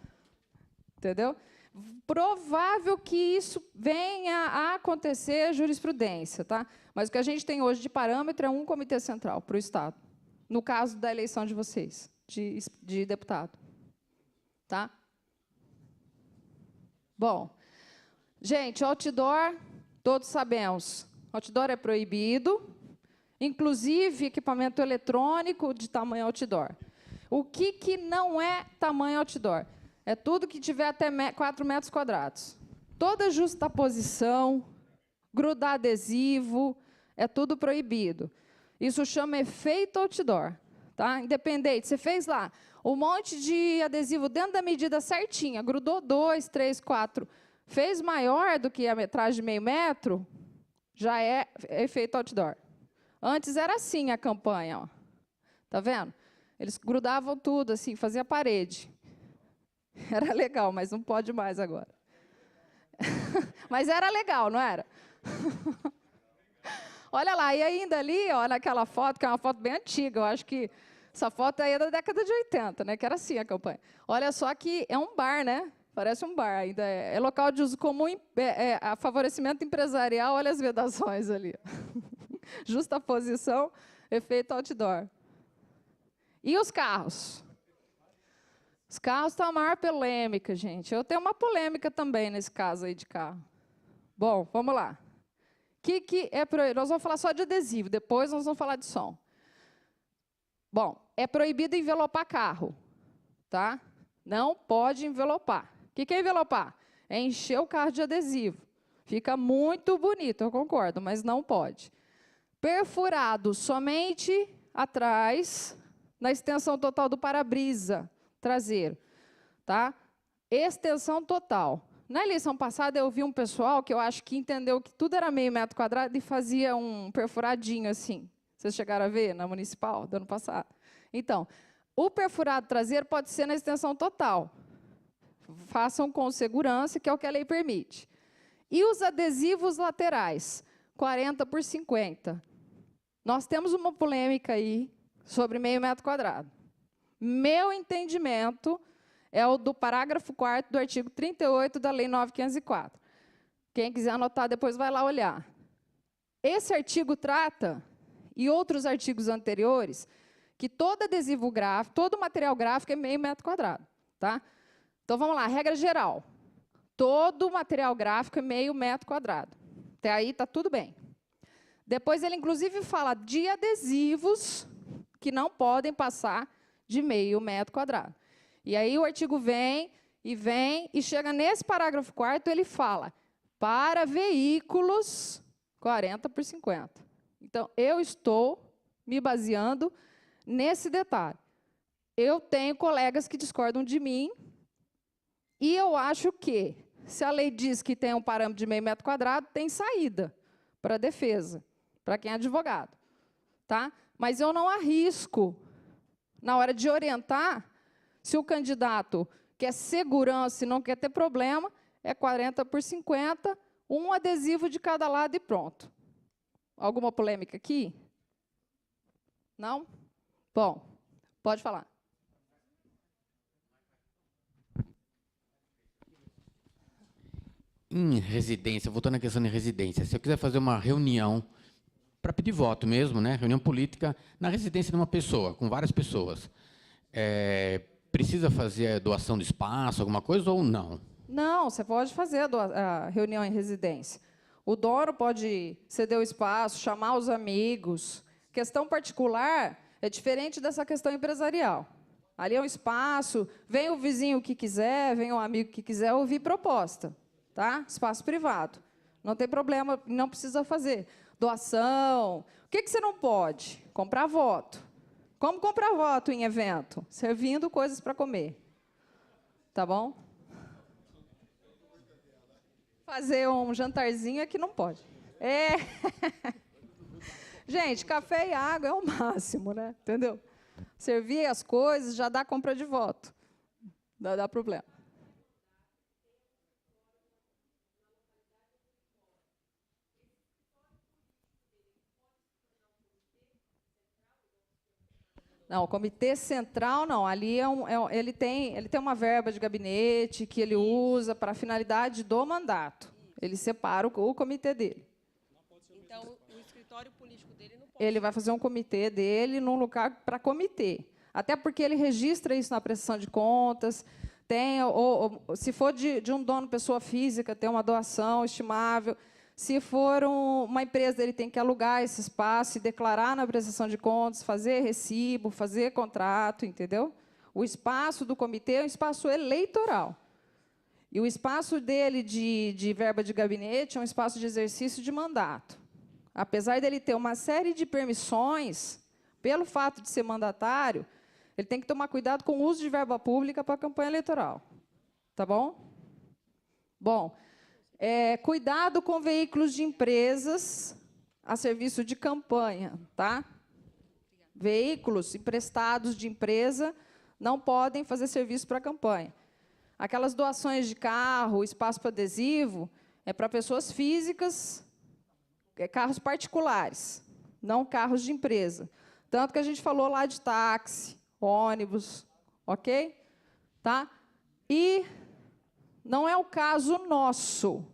Entendeu? Provável que isso venha a acontecer jurisprudência, tá? Mas o que a gente tem hoje de parâmetro é um comitê central para o Estado, no caso da eleição de vocês, de deputado. Tá? Bom, gente, outdoor, todos sabemos, outdoor é proibido, inclusive equipamento eletrônico de tamanho outdoor. O que não é tamanho outdoor? É tudo que tiver até 4 metros quadrados. Toda justaposição, grudar adesivo, é tudo proibido. Isso chama efeito outdoor. Tá? Independente, você fez lá um monte de adesivo dentro da medida certinha, grudou 2, 3, 4, fez maior do que a metragem de meio metro, já é efeito outdoor. Antes era assim a campanha. Ó. Tá vendo? Eles grudavam tudo, assim, fazia parede. Era legal, mas não pode mais agora. Mas era legal, não era? Olha lá, e ainda ali, ó, naquela foto, que é uma foto bem antiga, eu acho que essa foto aí é da década de 80, né? Que era assim a campanha. Olha só que é um bar, né? Parece um bar, ainda é local de uso comum, a favorecimento empresarial, olha as vedações ali. Justa posição, efeito outdoor. E os carros? Os carros estão a maior polêmica, gente. Eu tenho uma polêmica também nesse caso aí de carro. Bom, vamos lá. Que é proibido? Nós vamos falar só de adesivo, depois nós vamos falar de som. Bom, é proibido envelopar carro, tá? Não pode envelopar. O que é envelopar? É encher o carro de adesivo. Fica muito bonito, eu concordo, mas não pode. Perfurado somente atrás, na extensão total do para-brisa traseiro, tá? Extensão total. Na eleição passada, eu vi um pessoal que eu acho que entendeu que tudo era meio metro quadrado e fazia um perfuradinho assim. Vocês chegaram a ver na municipal do ano passado? Então, o perfurado traseiro pode ser na extensão total. Façam com segurança, que é o que a lei permite. E os adesivos laterais, 40 por 50. Nós temos uma polêmica aí sobre meio metro quadrado. Meu entendimento é o do parágrafo 4º do artigo 38 da Lei 9.504. Quem quiser anotar, depois vai lá olhar. Esse artigo trata, e outros artigos anteriores, que todo adesivo gráfico, todo material gráfico é meio metro quadrado. Tá? Então, vamos lá, regra geral. Todo material gráfico é meio metro quadrado. Até aí está tudo bem. Depois, ele, inclusive, fala de adesivos que não podem passar de meio metro quadrado. E aí o artigo vem, e chega nesse parágrafo 4º, ele fala, para veículos 40 por 50. Então, eu estou me baseando nesse detalhe. Eu tenho colegas que discordam de mim, e eu acho que, se a lei diz que tem um parâmetro de meio metro quadrado, tem saída para a defesa, para quem é advogado. Tá? Mas eu não arrisco, na hora de orientar, se o candidato quer segurança e não quer ter problema, é 40 por 50, um adesivo de cada lado e pronto. Alguma polêmica aqui? Não? Bom, pode falar. Em residência, voltando à questão de residência, se eu quiser fazer uma reunião para pedir voto mesmo, né, reunião política, na residência de uma pessoa, com várias pessoas, precisa fazer doação de espaço, alguma coisa, ou não? Não, você pode fazer a reunião em residência. O dono pode ceder o espaço, chamar os amigos. Questão particular é diferente dessa questão empresarial. Ali é um espaço, vem o vizinho que quiser, vem o amigo que quiser ouvir proposta. Tá? Espaço privado. Não tem problema, não precisa fazer. Doação. O que você não pode? Comprar voto. Como comprar voto em evento? Servindo coisas para comer. Tá bom? fazer um jantarzinho aqui não pode. É. Gente, café e água é o máximo, né? Entendeu? Servir as coisas já dá compra de voto. Dá problema. Não, o comitê central não. Ali ele tem uma verba de gabinete que ele usa para a finalidade do mandato. Ele separa o comitê dele. Então, o escritório político dele não pode. Ele vai fazer um comitê dele num lugar para comitê. Até porque ele registra isso na prestação de contas. Se for de um dono, pessoa física, tem uma doação estimável. Se for uma empresa, ele tem que alugar esse espaço e declarar na prestação de contas, fazer recibo, fazer contrato, entendeu? O espaço do comitê é um espaço eleitoral. E o espaço dele de verba de gabinete é um espaço de exercício de mandato. Apesar dele ter uma série de permissões, pelo fato de ser mandatário, ele tem que tomar cuidado com o uso de verba pública para a campanha eleitoral. Tá bom? Bom, cuidado com veículos de empresas a serviço de campanha, tá? Veículos emprestados de empresa não podem fazer serviço para campanha. Aquelas doações de carro, espaço para adesivo, é para pessoas físicas, carros particulares, não carros de empresa. Tanto que a gente falou lá de táxi, ônibus, ok? Tá? E não é o caso nosso.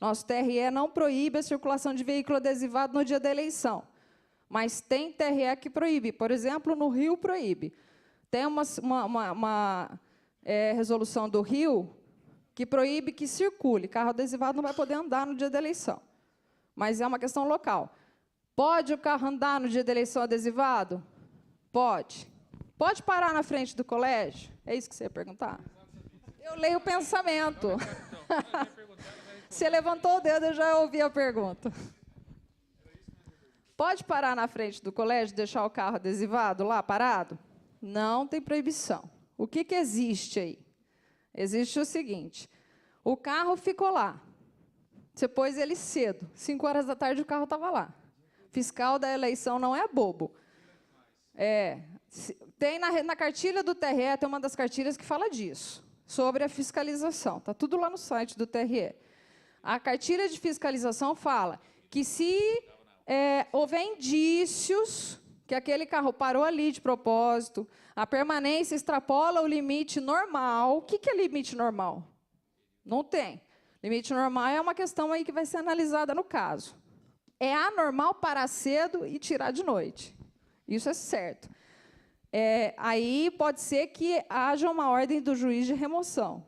Nosso TRE não proíbe a circulação de veículo adesivado no dia da eleição. Mas tem TRE que proíbe. Por exemplo, no Rio proíbe. Tem uma resolução do Rio que proíbe que circule. Carro adesivado não vai poder andar no dia da eleição. Mas é uma questão local. Pode o carro andar no dia da eleição adesivado? Pode. Pode parar na frente do colégio? É isso que você ia perguntar? Eu leio o pensamento. Você levantou o dedo, eu já ouvi a pergunta. Pode parar na frente do colégio e deixar o carro adesivado lá, parado? Não tem proibição. O que existe aí? Existe o seguinte, o carro ficou lá. Você pôs ele cedo. 5 horas da tarde o carro estava lá. Fiscal da eleição não é bobo. Tem na cartilha do TRE, tem uma das cartilhas que fala disso, sobre a fiscalização. Está tudo lá no site do TRE. A cartilha de fiscalização fala que se houver indícios que aquele carro parou ali de propósito, a permanência extrapola o limite normal. O que é limite normal? Não tem. Limite normal é uma questão aí que vai ser analisada no caso. É anormal parar cedo e tirar de noite. Isso é certo. Aí pode ser que haja uma ordem do juiz de remoção.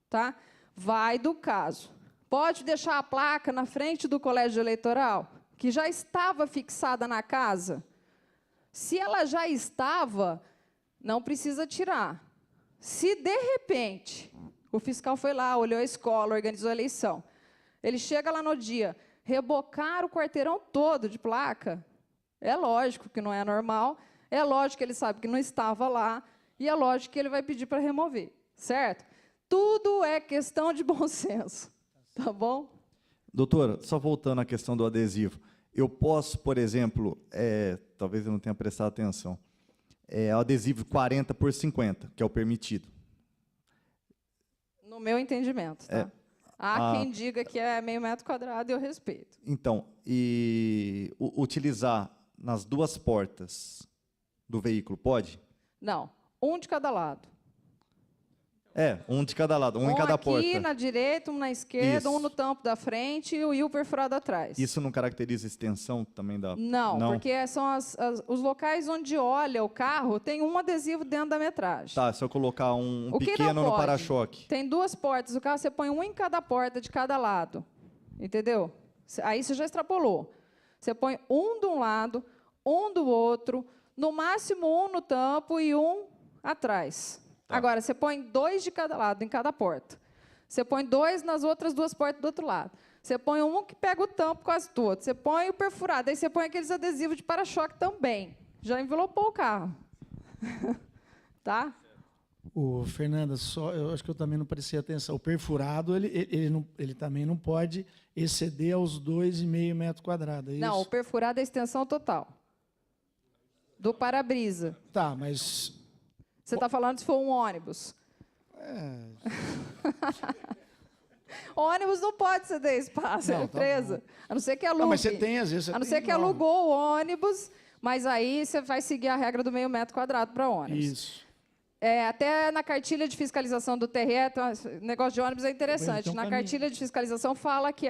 Tá? Vai do caso. Pode deixar a placa na frente do colégio eleitoral, que já estava fixada na casa? Se ela já estava, não precisa tirar. Se, de repente, o fiscal foi lá, olhou a escola, organizou a eleição, ele chega lá no dia, rebocar o quarteirão todo de placa, é lógico que não é normal, é lógico que ele sabe que não estava lá, e é lógico que ele vai pedir para remover, certo? Tudo é questão de bom senso, tá bom? Doutora, só voltando à questão do adesivo, eu posso, por exemplo, talvez eu não tenha prestado atenção, o adesivo 40 por 50, que é o permitido. No meu entendimento, tá? Há quem diga que é meio metro quadrado e eu respeito. Então, e utilizar nas 2 portas do veículo, pode? Não, um de cada lado. Um de cada lado, um em cada porta. Um aqui na direita, um na esquerda, Isso. um no tampo da frente e o perfurado atrás. Isso não caracteriza extensão também da... Não, porque são os locais onde olha o carro, tem um adesivo dentro da metragem. Tá, se eu colocar um O que pequeno não no pode? para-choque. Tem 2 portas, o carro você põe um em cada porta de cada lado. Entendeu? Aí você já extrapolou. Você põe um de um lado, um do outro, no máximo um no tampo e um atrás. Agora, você põe 2 de cada lado, em cada porta. Você põe 2 nas outras 2 portas do outro lado. Você põe um que pega o tampo quase todo. Você põe o perfurado. Aí você põe aqueles adesivos de para-choque também. Já envelopou o carro. Tá? Fernanda, eu acho que eu também não prestei atenção. O perfurado, ele também não pode exceder aos 2,5 metros quadrados, é isso? Não, o perfurado é a extensão total do para-brisa. Tá, mas... Você está falando se for um ônibus. Ônibus não pode ceder espaço, é presa. A não ser que alugue. Não, mas você tem, às vezes... A não ser que alugou o ônibus, mas aí você vai seguir a regra do meio metro quadrado para ônibus. Isso. Até na cartilha de fiscalização do TRE, negócio de ônibus é interessante. Na cartilha de fiscalização fala que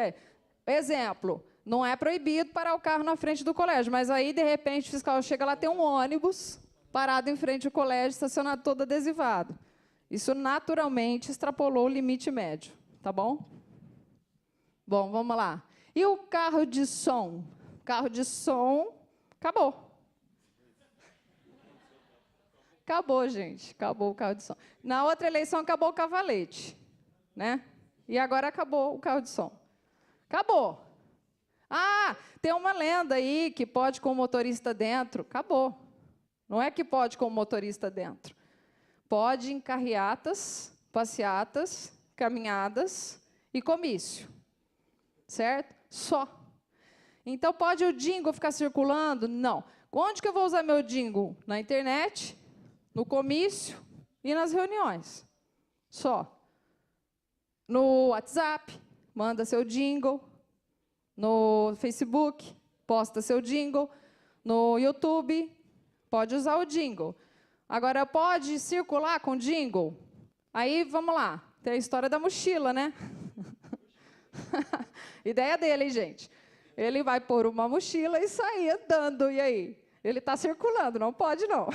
exemplo, não é proibido parar o carro na frente do colégio, mas aí, de repente, o fiscal chega lá, tem um ônibus parado em frente ao colégio, estacionado todo adesivado. Isso, naturalmente, extrapolou o limite médio. Tá bom? Bom, vamos lá. E o carro de som? Carro de som, acabou. Acabou, gente. Acabou o carro de som. Na outra eleição, acabou o cavalete, né? E agora acabou o carro de som. Acabou. Ah, tem uma lenda aí que pode com o motorista dentro. Acabou. Não é que pode com o motorista dentro. Pode em carreatas, passeatas, caminhadas e comício. Certo? Só. Então, pode o jingle ficar circulando? Não. Onde que eu vou usar meu jingle? Na internet, no comício e nas reuniões. Só. No WhatsApp, manda seu jingle. No Facebook, posta seu jingle. No YouTube, pode usar o jingle. Agora, pode circular com jingle? Aí, vamos lá. Tem a história da mochila, né? Ideia dele, hein, gente? Ele vai pôr uma mochila e sair andando. E aí? Ele está circulando, não pode, não.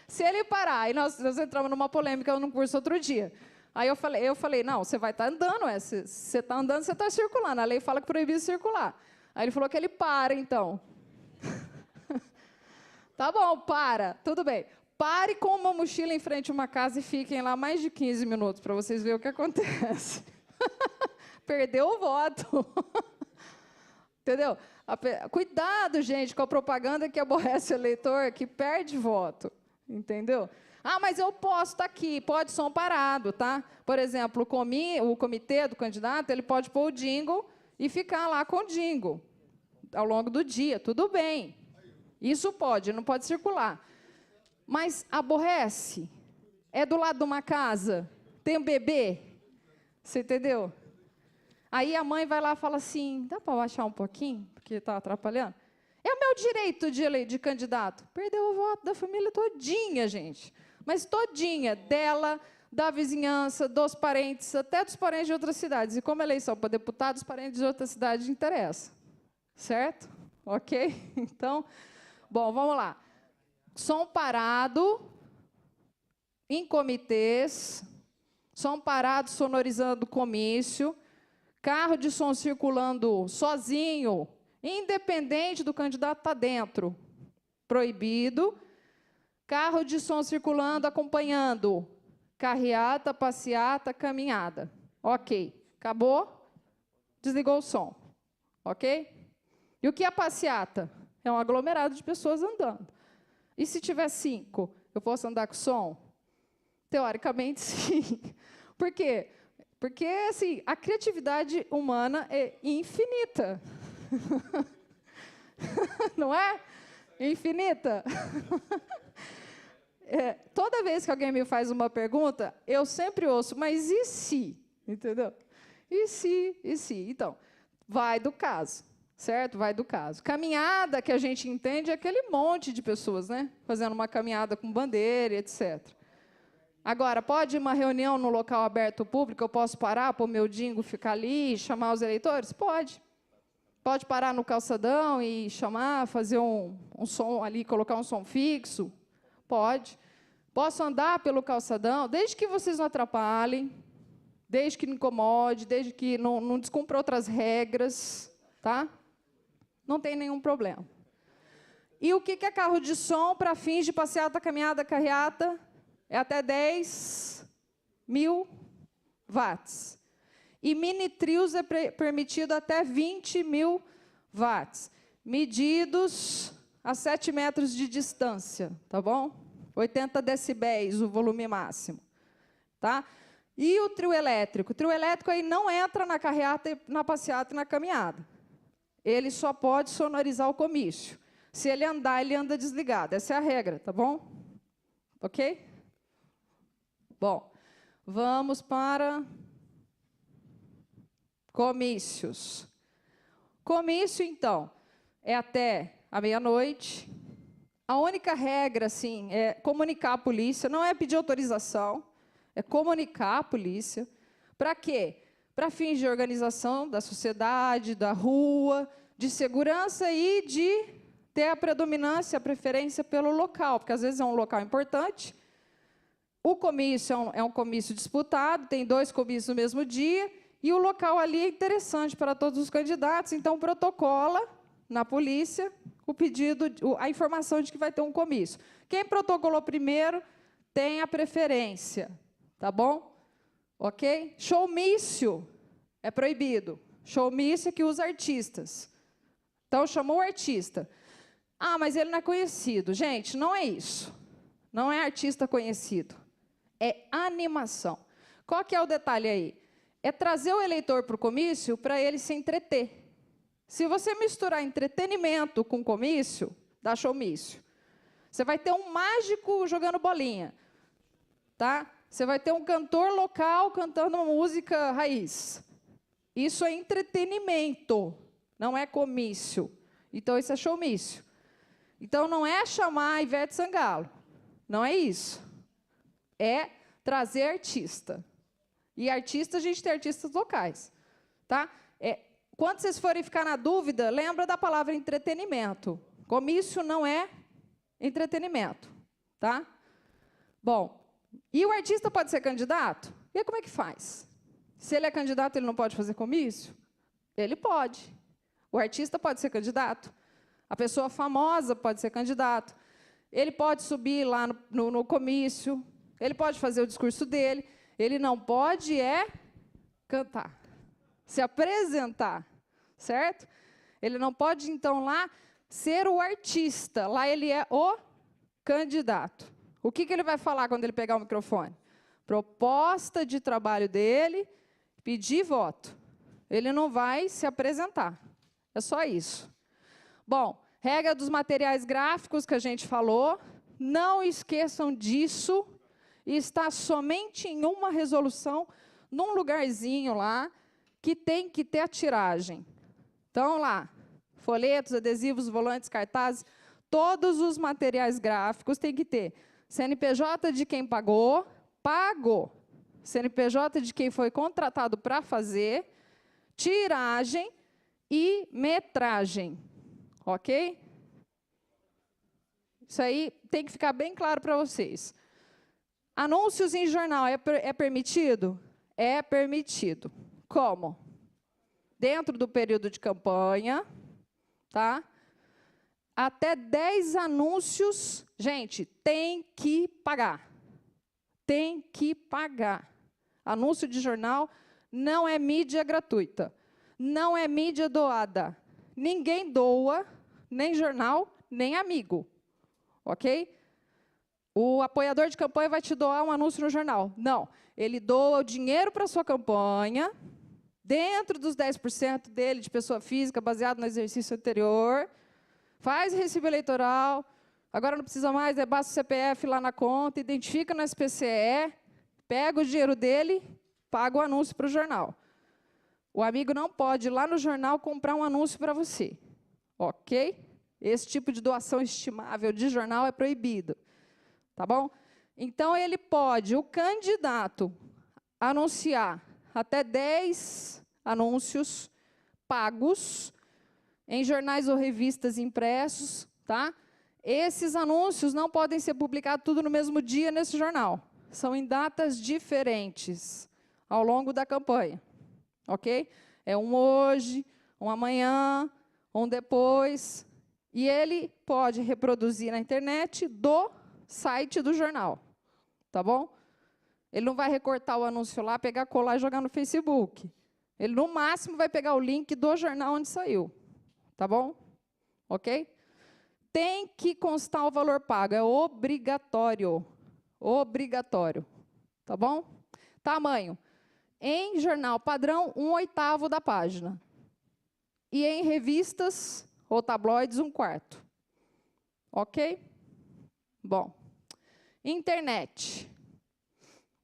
Se ele parar, e nós entramos numa polêmica num curso outro dia. Aí eu falei, não, você vai estar andando, se você está andando, você está circulando. A lei fala que é proibido circular. Aí ele falou que ele para, então. Tá bom, para, tudo bem. Pare com uma mochila em frente a uma casa e fiquem lá mais de 15 minutos para vocês verem o que acontece. Perdeu o voto. Entendeu? Cuidado, gente, com a propaganda que aborrece o eleitor, que perde voto. Entendeu? Ah, mas eu posso estar aqui, pode som parado, tá? Por exemplo, o comitê do candidato, ele pode pôr o jingle e ficar lá com o jingle ao longo do dia, tudo bem. Isso pode, não pode circular. Mas aborrece? É do lado de uma casa? Tem um bebê? Você entendeu? Aí a mãe vai lá e fala assim, dá para baixar um pouquinho, porque está atrapalhando? É o meu direito de candidato. Perdeu o voto da família todinha, gente. Mas todinha, dela, da vizinhança, dos parentes, até dos parentes de outras cidades. E como eleição para deputado, os parentes de outras cidades interessam. Certo? Ok? Então, bom, vamos lá. Som parado, em comitês, som parado sonorizando comício, carro de som circulando sozinho, independente do candidato estar dentro, proibido. Carro de som circulando, acompanhando, carreata, passeata, caminhada. Ok, acabou? Desligou o som. Ok? E o que é passeata? É um aglomerado de pessoas andando. E se tiver 5, eu posso andar com som? Teoricamente, sim. Por quê? Porque, assim, a criatividade humana é infinita. Não é? Infinita. Toda vez que alguém me faz uma pergunta, eu sempre ouço, mas e se? Entendeu? E se? E se? Então, vai do caso, certo? Vai do caso. Caminhada, que a gente entende, é aquele monte de pessoas, né? Fazendo uma caminhada com bandeira, etc. Agora, pode uma reunião no local aberto público, eu posso parar, pôr meu jingle, ficar ali e chamar os eleitores? Pode. Pode parar no calçadão e chamar, fazer um som ali, colocar um som fixo? Pode. Posso andar pelo calçadão, desde que vocês não atrapalhem, desde que não incomode, desde que não descumpra outras regras, tá? Não tem nenhum problema. E o que é carro de som para fins de passeata, caminhada, carreata? É até 10.000 watts. E mini trios é permitido até 20.000 watts. Medidos a 7 metros de distância, tá bom? 80 decibéis, o volume máximo. Tá? E o trio elétrico? O trio elétrico aí não entra na carreata, na passeata e na caminhada. Ele só pode sonorizar o comício. Se ele andar, ele anda desligado. Essa é a regra, tá bom? Ok? Bom, vamos para comícios. Comício, então, é até a meia-noite. A única regra, assim, é comunicar a polícia, não é pedir autorização, é comunicar a polícia. Para quê? Para fins de organização da sociedade, da rua, de segurança e de ter a predominância, a preferência pelo local, porque às vezes é um local importante. O comício é um comício disputado, tem 2 comícios no mesmo dia, e o local ali é interessante para todos os candidatos, então protocola na polícia o pedido, a informação de que vai ter um comício. Quem protocolou primeiro tem a preferência, tá bom? Ok? Showmício é proibido. Showmício é que usa artistas. Então, chamou o artista. Ah, mas ele não é conhecido. Gente, não é isso. Não é artista conhecido. É animação. Qual que é o detalhe aí? É trazer o eleitor para o comício para ele se entreter. Se você misturar entretenimento com comício, dá showmício. Você vai ter um mágico jogando bolinha. Tá? Você vai ter um cantor local cantando uma música raiz. Isso é entretenimento, não é comício. Então, isso é showmício. Então, não é chamar a Ivete Sangalo. Não é isso. É trazer artista. E artista, a gente tem artistas locais. Tá? Quando vocês forem ficar na dúvida, lembra da palavra entretenimento. Comício não é entretenimento. Tá? Bom, e o artista pode ser candidato? E aí, como é que faz? Se ele é candidato, ele não pode fazer comício? Ele pode. O artista pode ser candidato. A pessoa famosa pode ser candidato. Ele pode subir lá no comício. Ele pode fazer o discurso dele. Ele não pode cantar, se apresentar, certo? Ele não pode, então, lá ser o artista. Lá ele é o candidato. O que ele vai falar quando ele pegar o microfone? Proposta de trabalho dele, pedir voto. Ele não vai se apresentar. É só isso. Bom, regra dos materiais gráficos que a gente falou. Não esqueçam disso. Está somente em uma resolução, num lugarzinho lá, que tem que ter a tiragem. Então, lá, folhetos, adesivos, volantes, cartazes, todos os materiais gráficos tem que ter CNPJ de quem pagou, CNPJ de quem foi contratado para fazer, tiragem e metragem. Ok? Isso aí tem que ficar bem claro para vocês. Anúncios em jornal é permitido? É permitido. Como? Dentro do período de campanha, tá? Até 10 anúncios, gente, tem que pagar. Tem que pagar. Anúncio de jornal não é mídia gratuita. Não é mídia doada. Ninguém doa, nem jornal, nem amigo. Ok? O apoiador de campanha vai te doar um anúncio no jornal. Não. Ele doa o dinheiro para a sua campanha, dentro dos 10% dele de pessoa física, baseado no exercício anterior, faz recibo eleitoral, agora não precisa mais, basta o CPF lá na conta, identifica no SPCE, pega o dinheiro dele, paga o anúncio para o jornal. O amigo não pode ir lá no jornal comprar um anúncio para você. Ok? Esse tipo de doação estimável de jornal é proibido. Tá bom? Então, ele pode, o candidato, anunciar até 10 anúncios pagos em jornais ou revistas impressos. Tá? Esses anúncios não podem ser publicados tudo no mesmo dia nesse jornal. São em datas diferentes ao longo da campanha. Ok? É um hoje, um amanhã, um depois. E ele pode reproduzir na internet do site do jornal. Tá bom? Ele não vai recortar o anúncio lá, pegar, colar e jogar no Facebook. Ele, no máximo, vai pegar o link do jornal onde saiu. Tá bom? Ok? tem que constar o valor pago, é obrigatório. Obrigatório. Tá bom? Tamanho. Em jornal padrão, 1/8 da página. E em revistas ou tabloides, 1/4. Ok? Bom. Internet.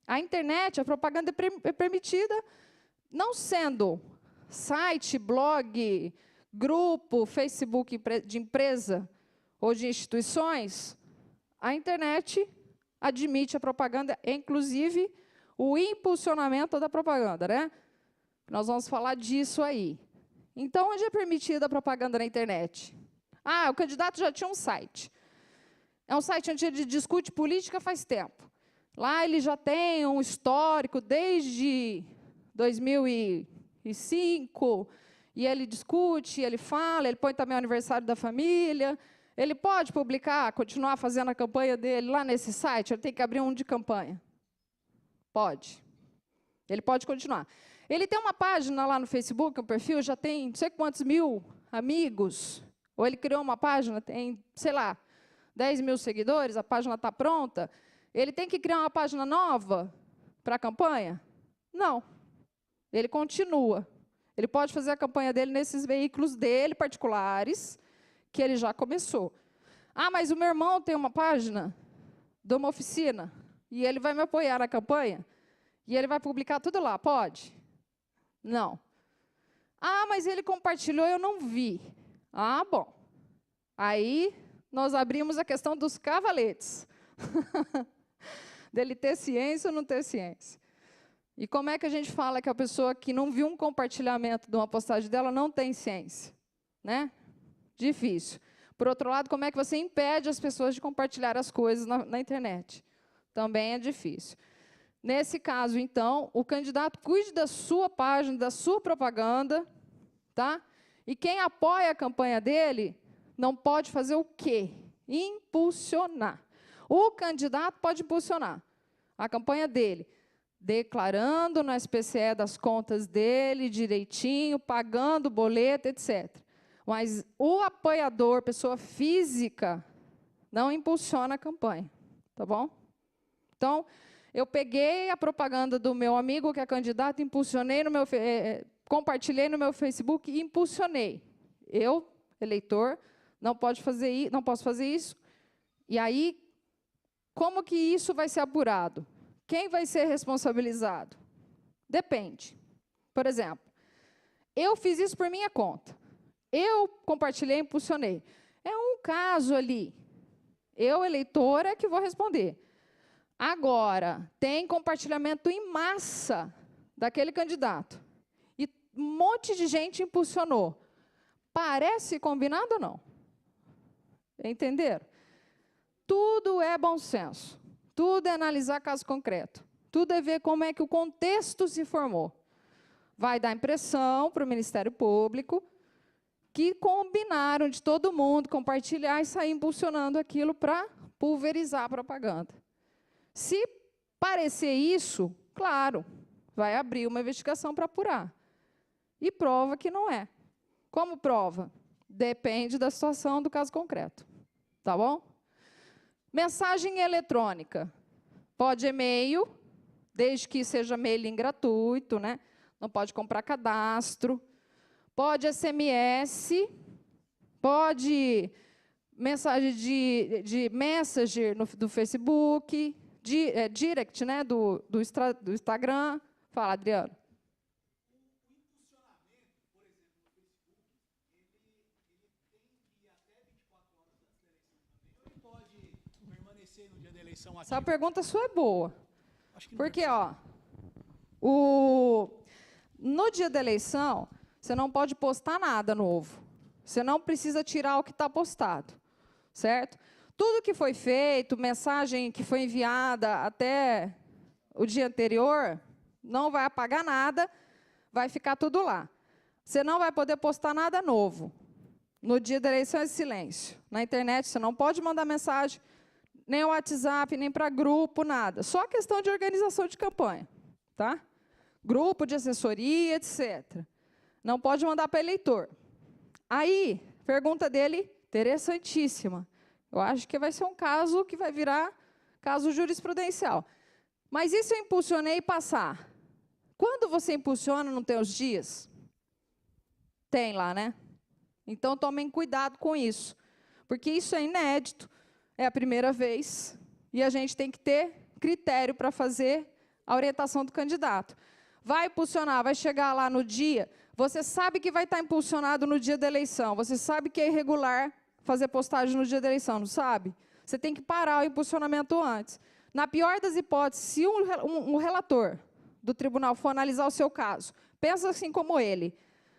A internet, a propaganda é permitida, não sendo site, blog, grupo, Facebook de empresa ou de instituições, a internet admite a propaganda, inclusive o impulsionamento da propaganda, né? Nós vamos falar disso aí. Então, onde é permitida a propaganda na internet? Ah, o candidato já tinha um site. É um site onde ele discute política faz tempo. Lá ele já tem um histórico desde 2005, e ele discute, ele fala, ele põe também o aniversário da família. Ele pode publicar, continuar fazendo a campanha dele lá nesse site? Ele tem que abrir um de campanha? Pode. Ele pode continuar. Ele tem uma página lá no Facebook, um perfil, já tem não sei quantos mil amigos, ou ele criou uma página, tem, sei lá, 10 mil seguidores, a página está pronta. Ele tem que criar uma página nova para a campanha? Não. Ele continua. Ele pode fazer a campanha dele nesses veículos dele, particulares, que ele já começou. Ah, mas o meu irmão tem uma página de uma oficina, e ele vai me apoiar na campanha, e ele vai publicar tudo lá. Pode? Não. Ah, mas ele compartilhou, eu não vi. Ah, bom. Aí, nós abrimos a questão dos cavaletes. Dele ter ciência ou não ter ciência. E como é que a gente fala que a pessoa que não viu um compartilhamento de uma postagem dela não tem ciência? Né? Difícil. Por outro lado, como é que você impede as pessoas de compartilhar as coisas na internet? Também é difícil. Nesse caso, então, o candidato cuide da sua página, da sua propaganda, tá? E quem apoia a campanha dele não pode fazer o quê? Impulsionar. O candidato pode impulsionar a campanha dele, declarando no SPCE das contas dele direitinho, pagando boleto, etc. Mas o apoiador, pessoa física, não impulsiona a campanha, tá bom? Então, eu peguei a propaganda do meu amigo que é candidato, impulsionei no meu, compartilhei no meu Facebook e impulsionei. Eu, eleitor, não posso fazer isso. E aí, como que isso vai ser apurado? Quem vai ser responsabilizado? Depende. Por exemplo, eu fiz isso por minha conta. Eu compartilhei, impulsionei. É um caso ali. Eu, eleitora, é que vou responder. Agora, tem compartilhamento em massa daquele candidato. E um monte de gente impulsionou. Parece combinado ou não? Entenderam? Tudo é bom senso. Tudo é analisar caso concreto. Tudo é ver como é que o contexto se formou. Vai dar impressão para o Ministério Público que combinaram de todo mundo compartilhar e sair impulsionando aquilo para pulverizar a propaganda. Se parecer isso, claro, vai abrir uma investigação para apurar. E prova que não é. Como prova? Depende da situação do caso concreto. Tá bom? Mensagem eletrônica. Pode e-mail, desde que seja mailing gratuito, né? Não pode comprar cadastro. Pode SMS, pode mensagem de Messenger do Facebook, direct, né, do Instagram. Fala, Adriano. Essa pergunta sua é boa. Porque, ó, no dia da eleição, você não pode postar nada novo. Você não precisa tirar o que está postado, certo? Tudo que foi feito, mensagem que foi enviada até o dia anterior, não vai apagar nada, vai ficar tudo lá. Você não vai poder postar nada novo. No dia da eleição é silêncio. Na internet, você não pode mandar mensagem, nem o WhatsApp, nem para grupo, nada. Só questão de organização de campanha, tá? Grupo de assessoria, etc. Não pode mandar para eleitor. Aí, pergunta dele, Interessantíssima. Eu acho que vai ser um caso que vai virar caso jurisprudencial. Mas e se eu impulsionei passar? Quando você impulsiona, não tem os dias? Tem lá, né? Então, tomem cuidado com isso, porque isso é inédito, é a primeira vez, e a gente tem que ter critério para fazer a orientação do candidato. Vai impulsionar, vai chegar lá no dia, você sabe que vai estar impulsionado no dia da eleição, você sabe que é irregular fazer postagem no dia da eleição, não sabe? Você tem que parar o impulsionamento antes. Na pior das hipóteses, se um relator do tribunal for analisar o seu caso, pensa assim como ele.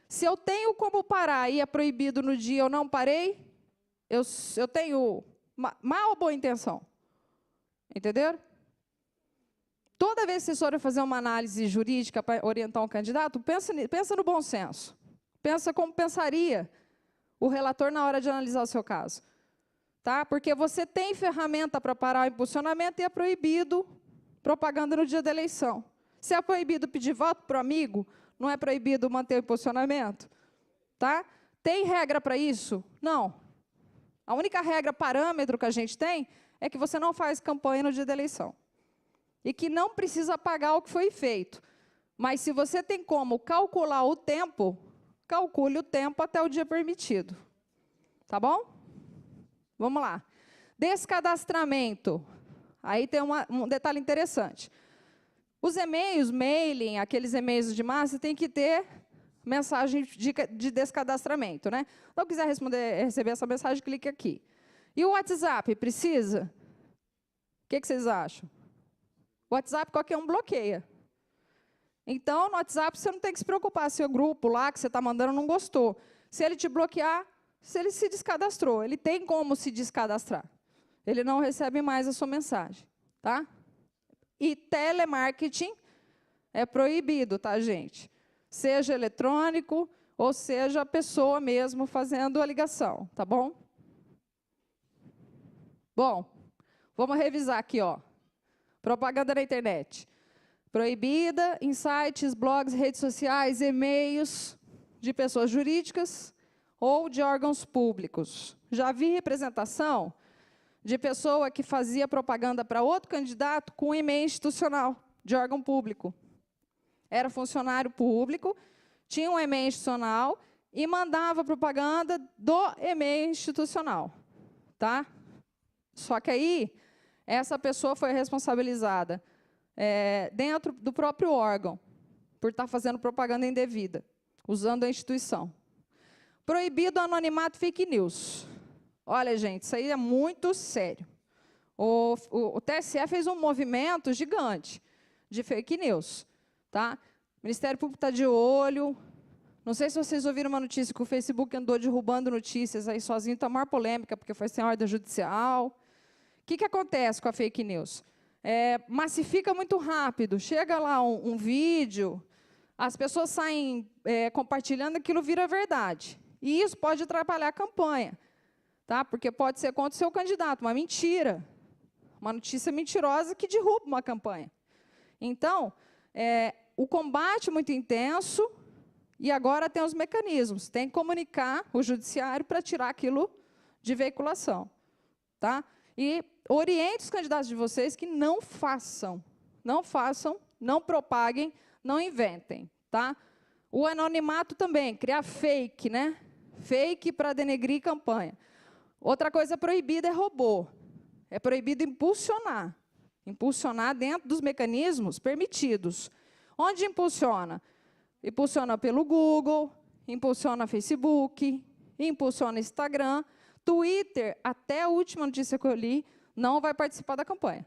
Se eu tenho como parar e é proibido no dia, eu não parei, eu tenho má ou boa intenção. Entenderam? Toda vez que vocês forem fazer uma análise jurídica para orientar um candidato, pensa no bom senso. Pensa como pensaria o relator na hora de analisar o seu caso. Tá? Porque você tem ferramenta para parar o impulsionamento e é proibido propaganda no dia da eleição. Se é proibido pedir voto para o amigo, não é proibido manter o impulsionamento? Tá? Tem regra para isso? Não. A única regra, parâmetro que a gente tem, é que você não faz campanha no dia da eleição. E que não precisa pagar o que foi feito. Mas se você tem como calcular o tempo, calcule o tempo até o dia permitido. Tá bom? Vamos lá. Descadastramento. Aí tem um detalhe interessante. Os e-mails, mailing, aqueles e-mails de massa, tem que ter mensagem de descadastramento, né? Se não quiser receber essa mensagem, clique aqui. E o WhatsApp, precisa? O que vocês acham? O WhatsApp, qualquer um bloqueia. Então, no WhatsApp, você não tem que se preocupar se o grupo lá que você está mandando não gostou. Se ele te bloquear, se ele se descadastrou, ele tem como se descadastrar. Ele não recebe mais a sua mensagem, tá? E telemarketing é proibido, tá, gente? Seja eletrônico ou seja a pessoa mesmo fazendo a ligação, tá bom? Bom, vamos revisar aqui, ó. Propaganda na internet. Proibida em sites, blogs, redes sociais, e-mails de pessoas jurídicas ou de órgãos públicos. Já vi representação de pessoa que fazia propaganda para outro candidato com e-mail institucional de órgão público. Era funcionário público, tinha um e-mail institucional e mandava propaganda do e-mail institucional. Tá? Só que aí, essa pessoa foi responsabilizada dentro do próprio órgão, por estar fazendo propaganda indevida, usando a instituição. Proibido o anonimato fake news. Olha, gente, isso aí é muito sério. O TSE fez um movimento gigante de fake news. Tá? O Ministério Público está de olho. Não sei se vocês ouviram uma notícia que o Facebook andou derrubando notícias aí sozinho, está a maior polêmica, porque foi sem ordem judicial. O que acontece com a fake news? Massifica muito rápido. Chega lá um vídeo, as pessoas saem compartilhando, aquilo vira verdade. E isso pode atrapalhar a campanha. Tá? Porque pode ser contra o seu candidato, uma mentira. Uma notícia mentirosa que derruba uma campanha. Então, o combate é muito intenso e agora tem os mecanismos. Tem que comunicar o judiciário para tirar aquilo de veiculação. Tá? E oriente os candidatos de vocês que não façam, não propaguem, não inventem. Tá? O anonimato também, criar fake, né? Fake para denegrir campanha. Outra coisa proibida é robô. É proibido impulsionar. Impulsionar dentro dos mecanismos permitidos. Onde impulsiona? Impulsiona pelo Google, impulsiona Facebook, impulsiona Instagram, Twitter, até a última notícia que eu li, não vai participar da campanha.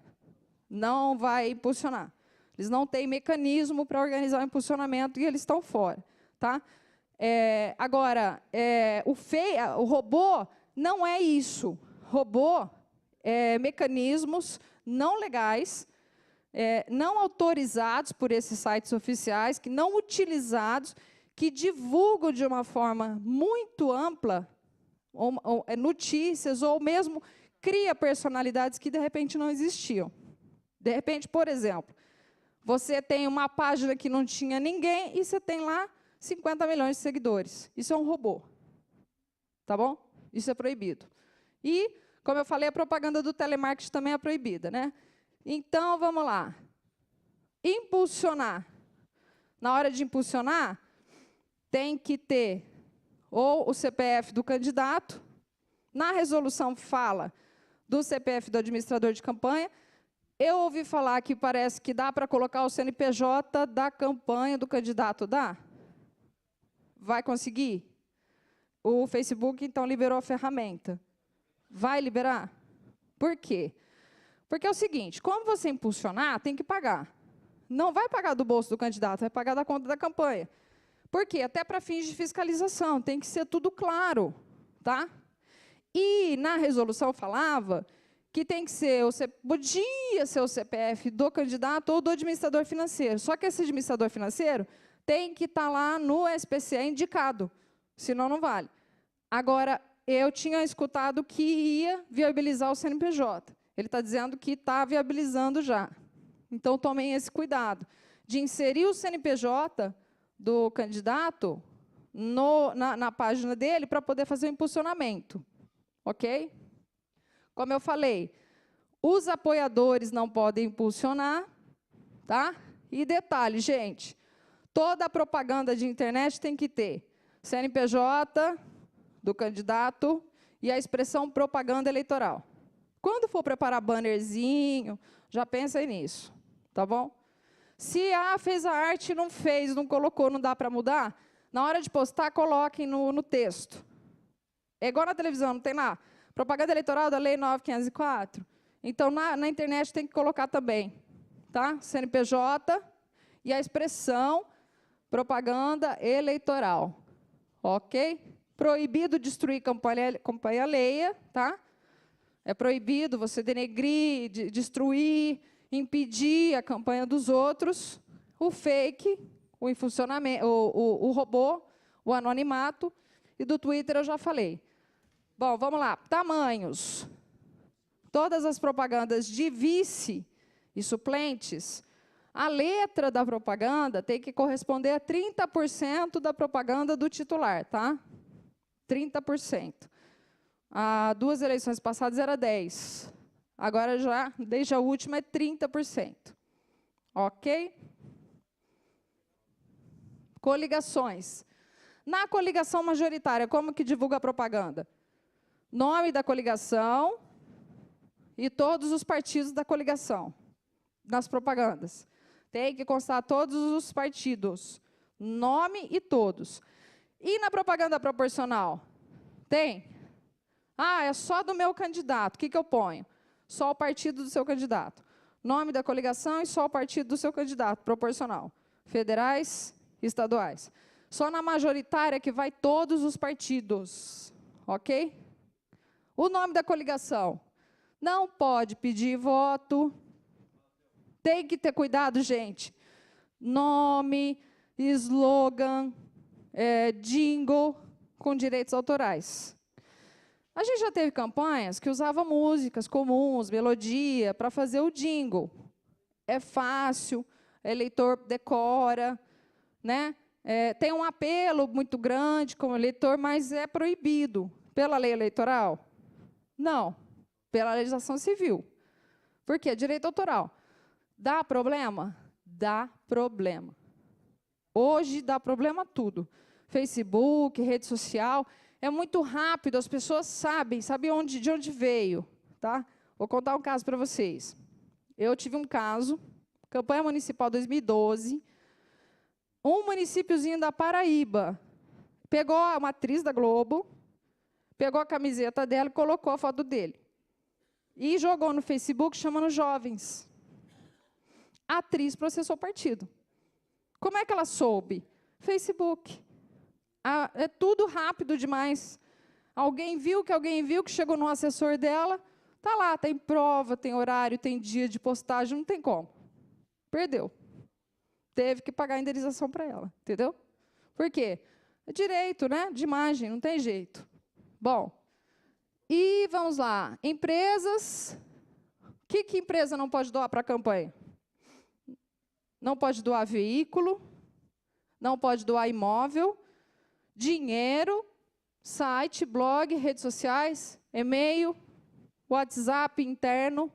Não vai impulsionar. Eles não têm mecanismo para organizar o impulsionamento e eles estão fora. Tá? Agora, o robô não é isso. Robô é mecanismos não legais, não autorizados por esses sites oficiais, que não utilizados, que divulgam de uma forma muito ampla notícias ou mesmo cria personalidades que, de repente, não existiam. De repente, por exemplo, você tem uma página que não tinha ninguém e você tem lá 50 milhões de seguidores. Isso é um robô. Tá bom? Isso é proibido. E, como eu falei, a propaganda do telemarketing também é proibida, né? Então, vamos lá. Impulsionar. Na hora de impulsionar, tem que ter ou o CPF do candidato. Na resolução fala do CPF do administrador de campanha. Eu ouvi falar que parece que dá para colocar o CNPJ da campanha do candidato. Dá? Vai conseguir? O Facebook, então, liberou a ferramenta. Vai liberar? Por quê? Porque é o seguinte, como você impulsionar, tem que pagar. Não vai pagar do bolso do candidato, vai pagar da conta da campanha. Por quê? Até para fins de fiscalização, tem que ser tudo claro. Tá? E, na resolução, falava que tem que ser, podia ser o CPF do candidato ou do administrador financeiro. Só que esse administrador financeiro tem que estar lá no SPCE indicado, senão não vale. Agora, eu tinha escutado que ia viabilizar o CNPJ. Ele está dizendo que está viabilizando já. Então, tomem esse cuidado de inserir o CNPJ do candidato na página dele para poder fazer o impulsionamento. Ok? Como eu falei, os apoiadores não podem impulsionar, tá? E detalhe, gente, toda a propaganda de internet tem que ter CNPJ do candidato e a expressão propaganda eleitoral. Quando for preparar bannerzinho, já pensem nisso, tá bom? Se fez a arte, não fez, não colocou, não dá para mudar, na hora de postar, coloquem no texto. É igual na televisão, não tem lá? Propaganda eleitoral da Lei 9.504. Então, na internet tem que colocar também, tá? CNPJ e a expressão propaganda eleitoral. Ok? Proibido destruir campanha alheia, tá? É proibido você denegrir, destruir, impedir a campanha dos outros. O fake, o impulsionamento, o robô, o anonimato. E do Twitter eu já falei. Bom, vamos lá. Tamanhos. Todas as propagandas de vice e suplentes, a letra da propaganda tem que corresponder a 30% da propaganda do titular, tá? 30%. Há 2 eleições passadas era 10%. Agora, já, desde a última, é 30%. Ok? Coligações. Na coligação majoritária, como que divulga a propaganda? Nome da coligação e todos os partidos da coligação, nas propagandas. Tem que constar todos os partidos, nome e todos. E na propaganda proporcional? Tem? É só do meu candidato. O que eu ponho? Só o partido do seu candidato. Nome da coligação e só o partido do seu candidato, proporcional. Federais, estaduais. Só na majoritária que vai todos os partidos. Ok? O nome da coligação. Não pode pedir voto. Tem que ter cuidado, gente. Nome, slogan, jingle com direitos autorais. A gente já teve campanhas que usavam músicas comuns, melodia, para fazer o jingle. É fácil, o eleitor decora, né? Tem um apelo muito grande como eleitor, mas é proibido. Pela lei eleitoral? Não. Pela legislação civil. Por quê? Direito autoral. Dá problema? Dá problema. Hoje dá problema tudo. Facebook, rede social, é muito rápido, as pessoas sabem de onde veio. Tá? Vou contar um caso para vocês. Eu tive um caso, campanha municipal 2012, um municípiozinho da Paraíba pegou uma atriz da Globo, pegou a camiseta dela e colocou a foto dele. E jogou no Facebook chamando jovens. A atriz processou o partido. Como é que ela soube? Facebook. É tudo rápido demais. Alguém viu que chegou no assessor dela, está lá, tem prova, tem horário, tem dia de postagem, não tem como. Perdeu. Teve que pagar a indenização para ela, entendeu? Por quê? É direito, né? De imagem, não tem jeito. Bom, e vamos lá. Empresas. O que empresa não pode doar para a campanha? Não pode doar veículo, não pode doar imóvel, dinheiro Site, blog, redes sociais, e-mail, WhatsApp interno,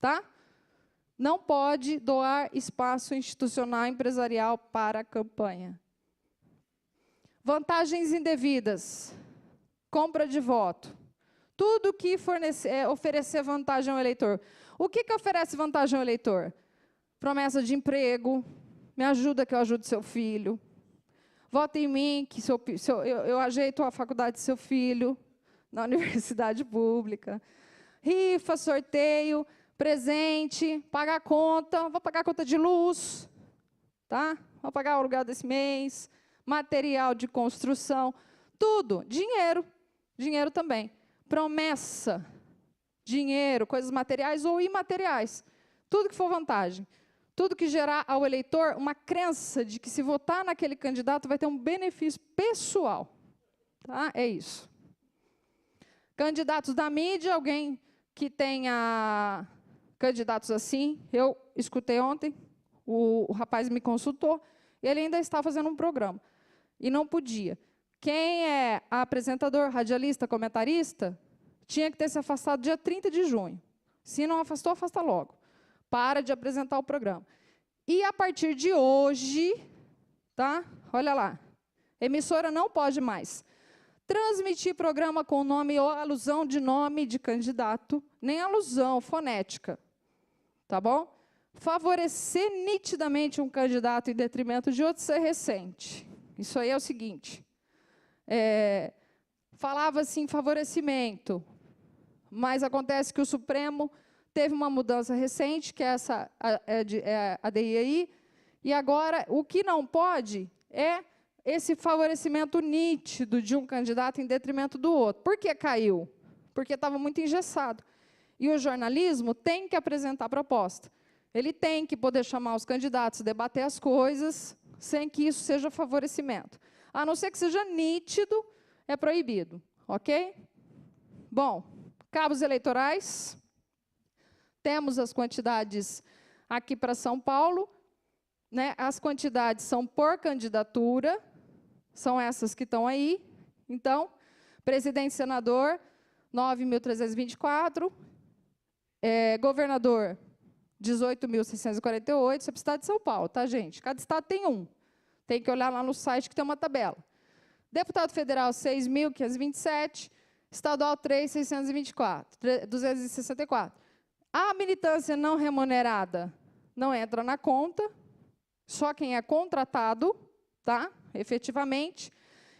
tá? Não pode doar espaço institucional empresarial para a campanha. Vantagens indevidas. Compra de voto. Tudo que oferecer vantagem ao eleitor. O que oferece vantagem ao eleitor? Promessa de emprego, me ajuda que eu ajude seu filho. Vota em mim, que eu ajeito a faculdade do seu filho, na universidade pública. Rifa, sorteio, presente, pagar a conta, vou pagar a conta de luz, tá? Vou pagar o aluguel desse mês, material de construção, tudo, dinheiro, dinheiro também. Promessa, dinheiro, coisas materiais ou imateriais, tudo que for vantagem. Tudo que gerar ao eleitor uma crença de que, se votar naquele candidato, vai ter um benefício pessoal. Tá? É isso. Candidatos da mídia, alguém que tenha candidatos assim. Eu escutei ontem, o rapaz me consultou, e ele ainda está fazendo um programa. E não podia. Quem é apresentador, radialista, comentarista, tinha que ter se afastado dia 30 de junho. Se não afastou, afasta logo. Para de apresentar o programa. E, a partir de hoje, tá? Olha lá, emissora não pode mais transmitir programa com nome ou alusão de nome de candidato, nem alusão fonética, tá bom? Favorecer nitidamente um candidato em detrimento de outro, ser recente. Isso aí é o seguinte, falava assim, favorecimento, mas acontece que o Supremo teve uma mudança recente, que é essa a DII, e agora o que não pode é esse favorecimento nítido de um candidato em detrimento do outro. Por que caiu? Porque estava muito engessado. E o jornalismo tem que apresentar a proposta. Ele tem que poder chamar os candidatos, debater as coisas, sem que isso seja favorecimento. A não ser que seja nítido, é proibido. Ok? Bom, cabos eleitorais. Temos as quantidades aqui para São Paulo, né? As quantidades são por candidatura, são essas que estão aí. Então, presidente e senador, 9.324, governador, 18.648, isso é para o estado de São Paulo, tá, gente? Cada estado tem um. Tem que olhar lá no site que tem uma tabela. Deputado federal, 6.527, estadual, 264. A militância não remunerada não entra na conta, só quem é contratado, tá? Efetivamente.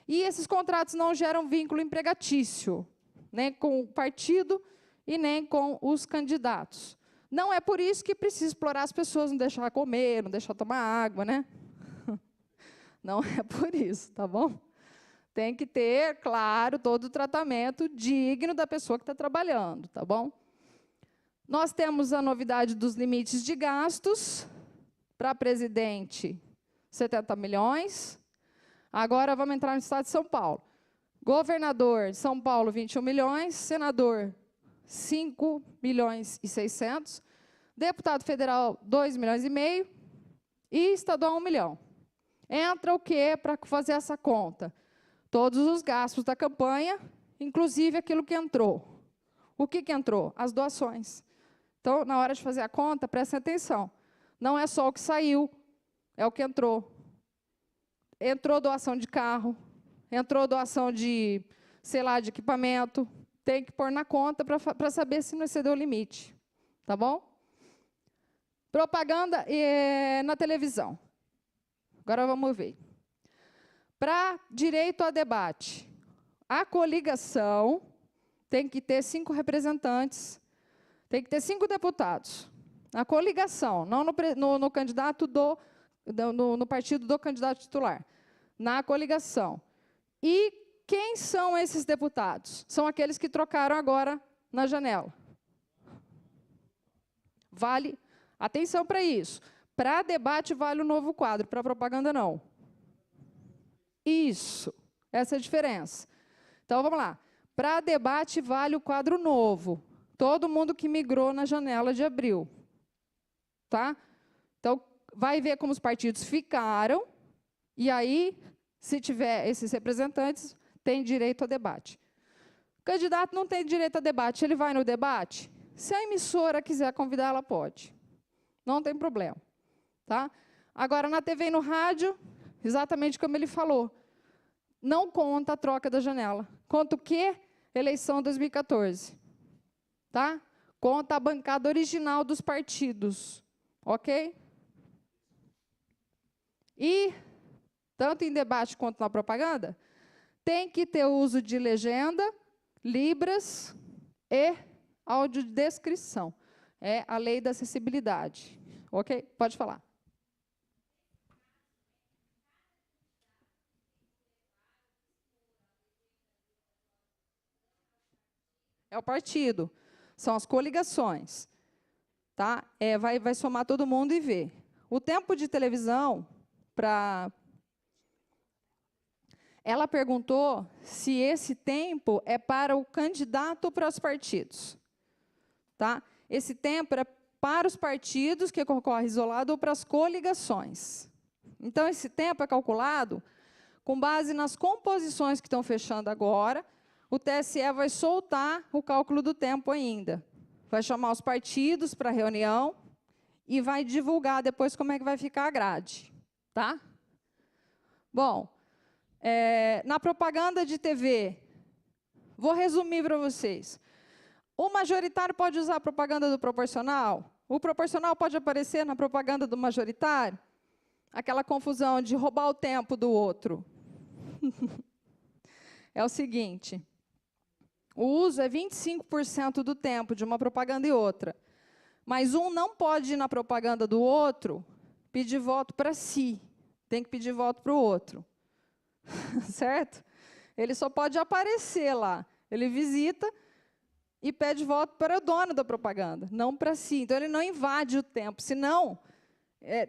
E esses contratos não geram vínculo empregatício, nem com o partido e nem com os candidatos. Não é por isso que precisa explorar as pessoas, não deixar comer, não deixar tomar água, né? Não é por isso, tá bom? Tem que ter, claro, todo o tratamento digno da pessoa que está trabalhando, tá bom? Nós temos a novidade dos limites de gastos. Para presidente, 70 milhões. Agora vamos entrar no estado de São Paulo. Governador de São Paulo, 21 milhões. Senador, 5 milhões e 600. Deputado federal, 2 milhões e meio. E estadual, 1 milhão. Entra o quê para fazer essa conta? Todos os gastos da campanha, inclusive aquilo que entrou. O que entrou? As doações. Então, na hora de fazer a conta, prestem atenção. Não é só o que saiu, é o que entrou. Entrou doação de carro, entrou doação de, sei lá, de equipamento. Tem que pôr na conta para saber se não excedeu o limite. Tá bom? Propaganda na televisão. Agora vamos ver. Para direito a debate, a coligação tem que ter 5 representantes. Tem que ter 5 deputados. Na coligação, não no candidato no partido do candidato titular. Na coligação. E quem são esses deputados? São aqueles que trocaram agora na janela. Vale, atenção para isso. Para debate vale o novo quadro, para propaganda não. Isso, essa é a diferença. Então, vamos lá. Para debate vale o quadro novo. Todo mundo que migrou na janela de abril. Tá? Então, vai ver como os partidos ficaram, e aí, se tiver esses representantes, tem direito a debate. O candidato não tem direito a debate, ele vai no debate? Se a emissora quiser convidar, ela pode. Não tem problema. Tá? Agora, na TV e no rádio, exatamente como ele falou, não conta a troca da janela. Conta o quê? Eleição 2014. Tá? Conta a bancada original dos partidos. Ok? E, tanto em debate quanto na propaganda, tem que ter uso de legenda, libras e audiodescrição. É a lei da acessibilidade. Ok? Pode falar. É o partido. São as coligações. Tá? Vai somar todo mundo e ver. O tempo de televisão, ela perguntou se esse tempo é para o candidato ou para os partidos. Tá? Esse tempo é para os partidos, que concorre isolado, ou para as coligações. Então, esse tempo é calculado com base nas composições que estão fechando agora. O TSE vai soltar o cálculo do tempo ainda. Vai chamar os partidos para reunião e vai divulgar depois como é que vai ficar a grade. Tá? Bom, na propaganda de TV, vou resumir para vocês. O majoritário pode usar a propaganda do proporcional? O proporcional pode aparecer na propaganda do majoritário? Aquela confusão de roubar o tempo do outro. É o seguinte, o uso é 25% do tempo de uma propaganda e outra. Mas um não pode ir na propaganda do outro pedir voto para si. Tem que pedir voto para o outro. Certo? Ele só pode aparecer lá. Ele visita e pede voto para o dono da propaganda, não para si. Então, ele não invade o tempo. Senão,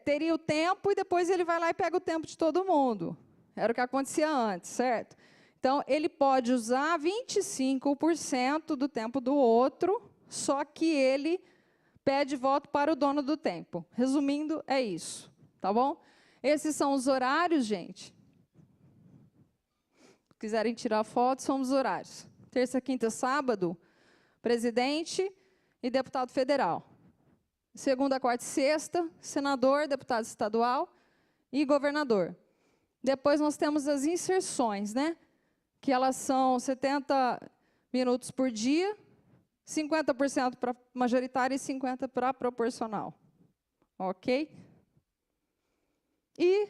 teria o tempo e depois ele vai lá e pega o tempo de todo mundo. Era o que acontecia antes, certo? Então, ele pode usar 25% do tempo do outro, só que ele pede voto para o dono do tempo. Resumindo, é isso. Tá bom? Esses são os horários, gente. Se quiserem tirar foto, são os horários. Terça, quinta, sábado, presidente e deputado federal. Segunda, quarta e sexta, senador, deputado estadual e governador. Depois nós temos as inserções, né? Que elas são 70 minutos por dia, 50% para majoritário e 50% para proporcional. Ok? E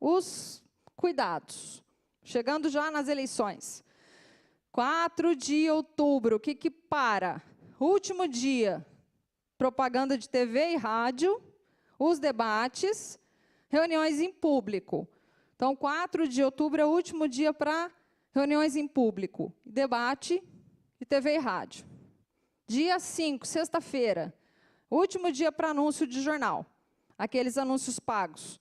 os cuidados. Chegando já nas eleições. 4 de outubro, o que para? Último dia, propaganda de TV e rádio, os debates, reuniões em público. Então, 4 de outubro é o último dia para reuniões em público, debate e TV e rádio. Dia 5, sexta-feira, último dia para anúncio de jornal, aqueles anúncios pagos.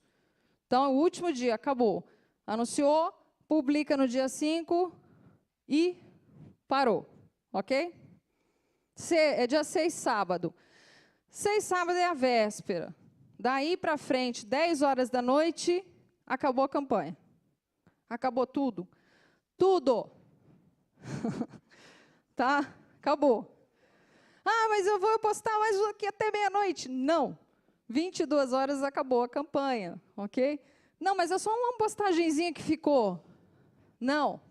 Então, o último dia, acabou. Anunciou, publica no dia 5 e parou. Ok? É dia 6, sábado. 6, sábado é a véspera. Daí para frente, 10 horas da noite, acabou a campanha. Acabou tudo. Tudo. Tá? Acabou. Ah, mas eu vou postar mais aqui até meia-noite. Não. 22 horas acabou a campanha, ok? Não, mas é só uma postagenzinha que ficou. Não.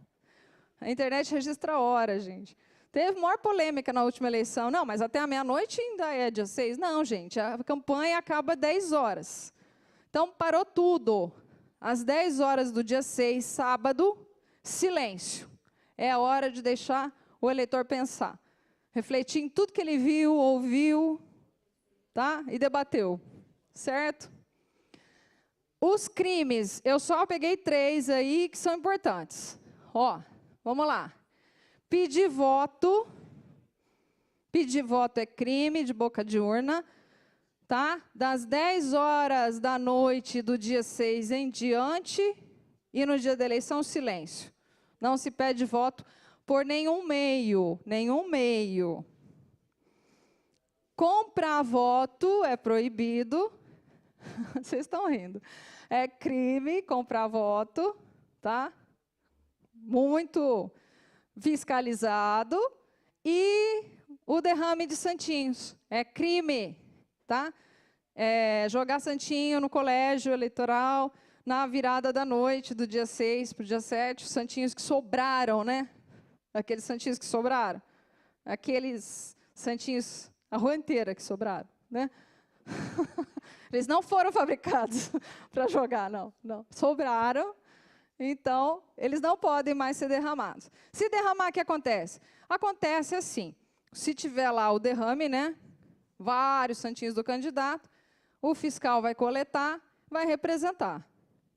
A internet registra horas, gente. Teve maior polêmica na última eleição. Não, mas até a meia-noite ainda é dia 6. Não, gente, a campanha acaba 10 horas. Então, parou tudo. Às 10 horas do dia 6, sábado, silêncio. É a hora de deixar o eleitor pensar. Refletir em tudo que ele viu, ouviu, tá? E debateu. Certo? Os crimes, eu só peguei 3 aí que são importantes. Ó, vamos lá. Pedir voto é crime de boca de urna, tá? Das 10 horas da noite do dia 6 em diante e no dia da eleição, silêncio. Não se pede voto por nenhum meio, Comprar voto é proibido. Vocês estão rindo. É crime comprar voto, tá? muito fiscalizado, e o derrame de santinhos. É crime, tá? Jogar santinho no colégio eleitoral, na virada da noite, do dia 6 para o dia 7, os santinhos que sobraram, né? Aqueles santinhos que sobraram. Aqueles santinhos, a rua inteira que sobraram, né? Eles não foram fabricados para jogar, não. Sobraram, então, eles não podem mais ser derramados. Se derramar, o que acontece? Acontece assim, se tiver lá o derrame, né? Vários santinhos do candidato, o fiscal vai coletar, vai representar.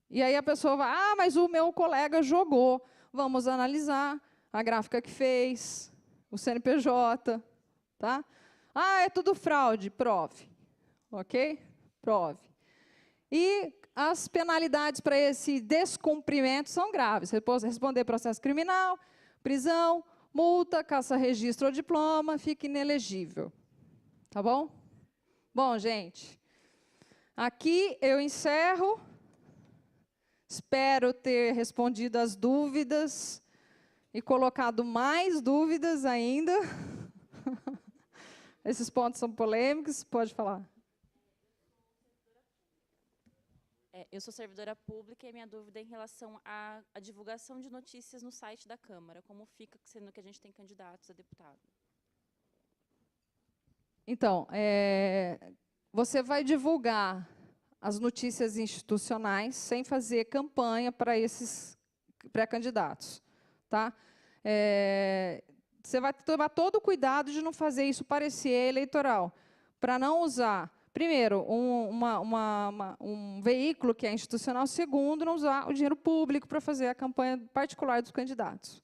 E aí a pessoa vai, mas o meu colega jogou. Vamos analisar a gráfica que fez, o CNPJ, tá? É tudo fraude, prove. Ok? Prove. E as penalidades para esse descumprimento são graves. Responder processo criminal, prisão, multa, caça-registro ou diploma, fica inelegível. Tá bom? Bom, gente, aqui eu encerro. Espero ter respondido as dúvidas e colocado mais dúvidas ainda. Esses pontos são polêmicos, pode falar. Eu sou servidora pública e a minha dúvida é em relação à divulgação de notícias no site da Câmara. Como fica, sendo que a gente tem candidatos a deputado? Então, você vai divulgar as notícias institucionais sem fazer campanha para esses pré-candidatos. Tá? Você vai tomar todo o cuidado de não fazer isso parecer eleitoral, para não usar, primeiro, um veículo que é institucional, segundo, não usar o dinheiro público para fazer a campanha particular dos candidatos.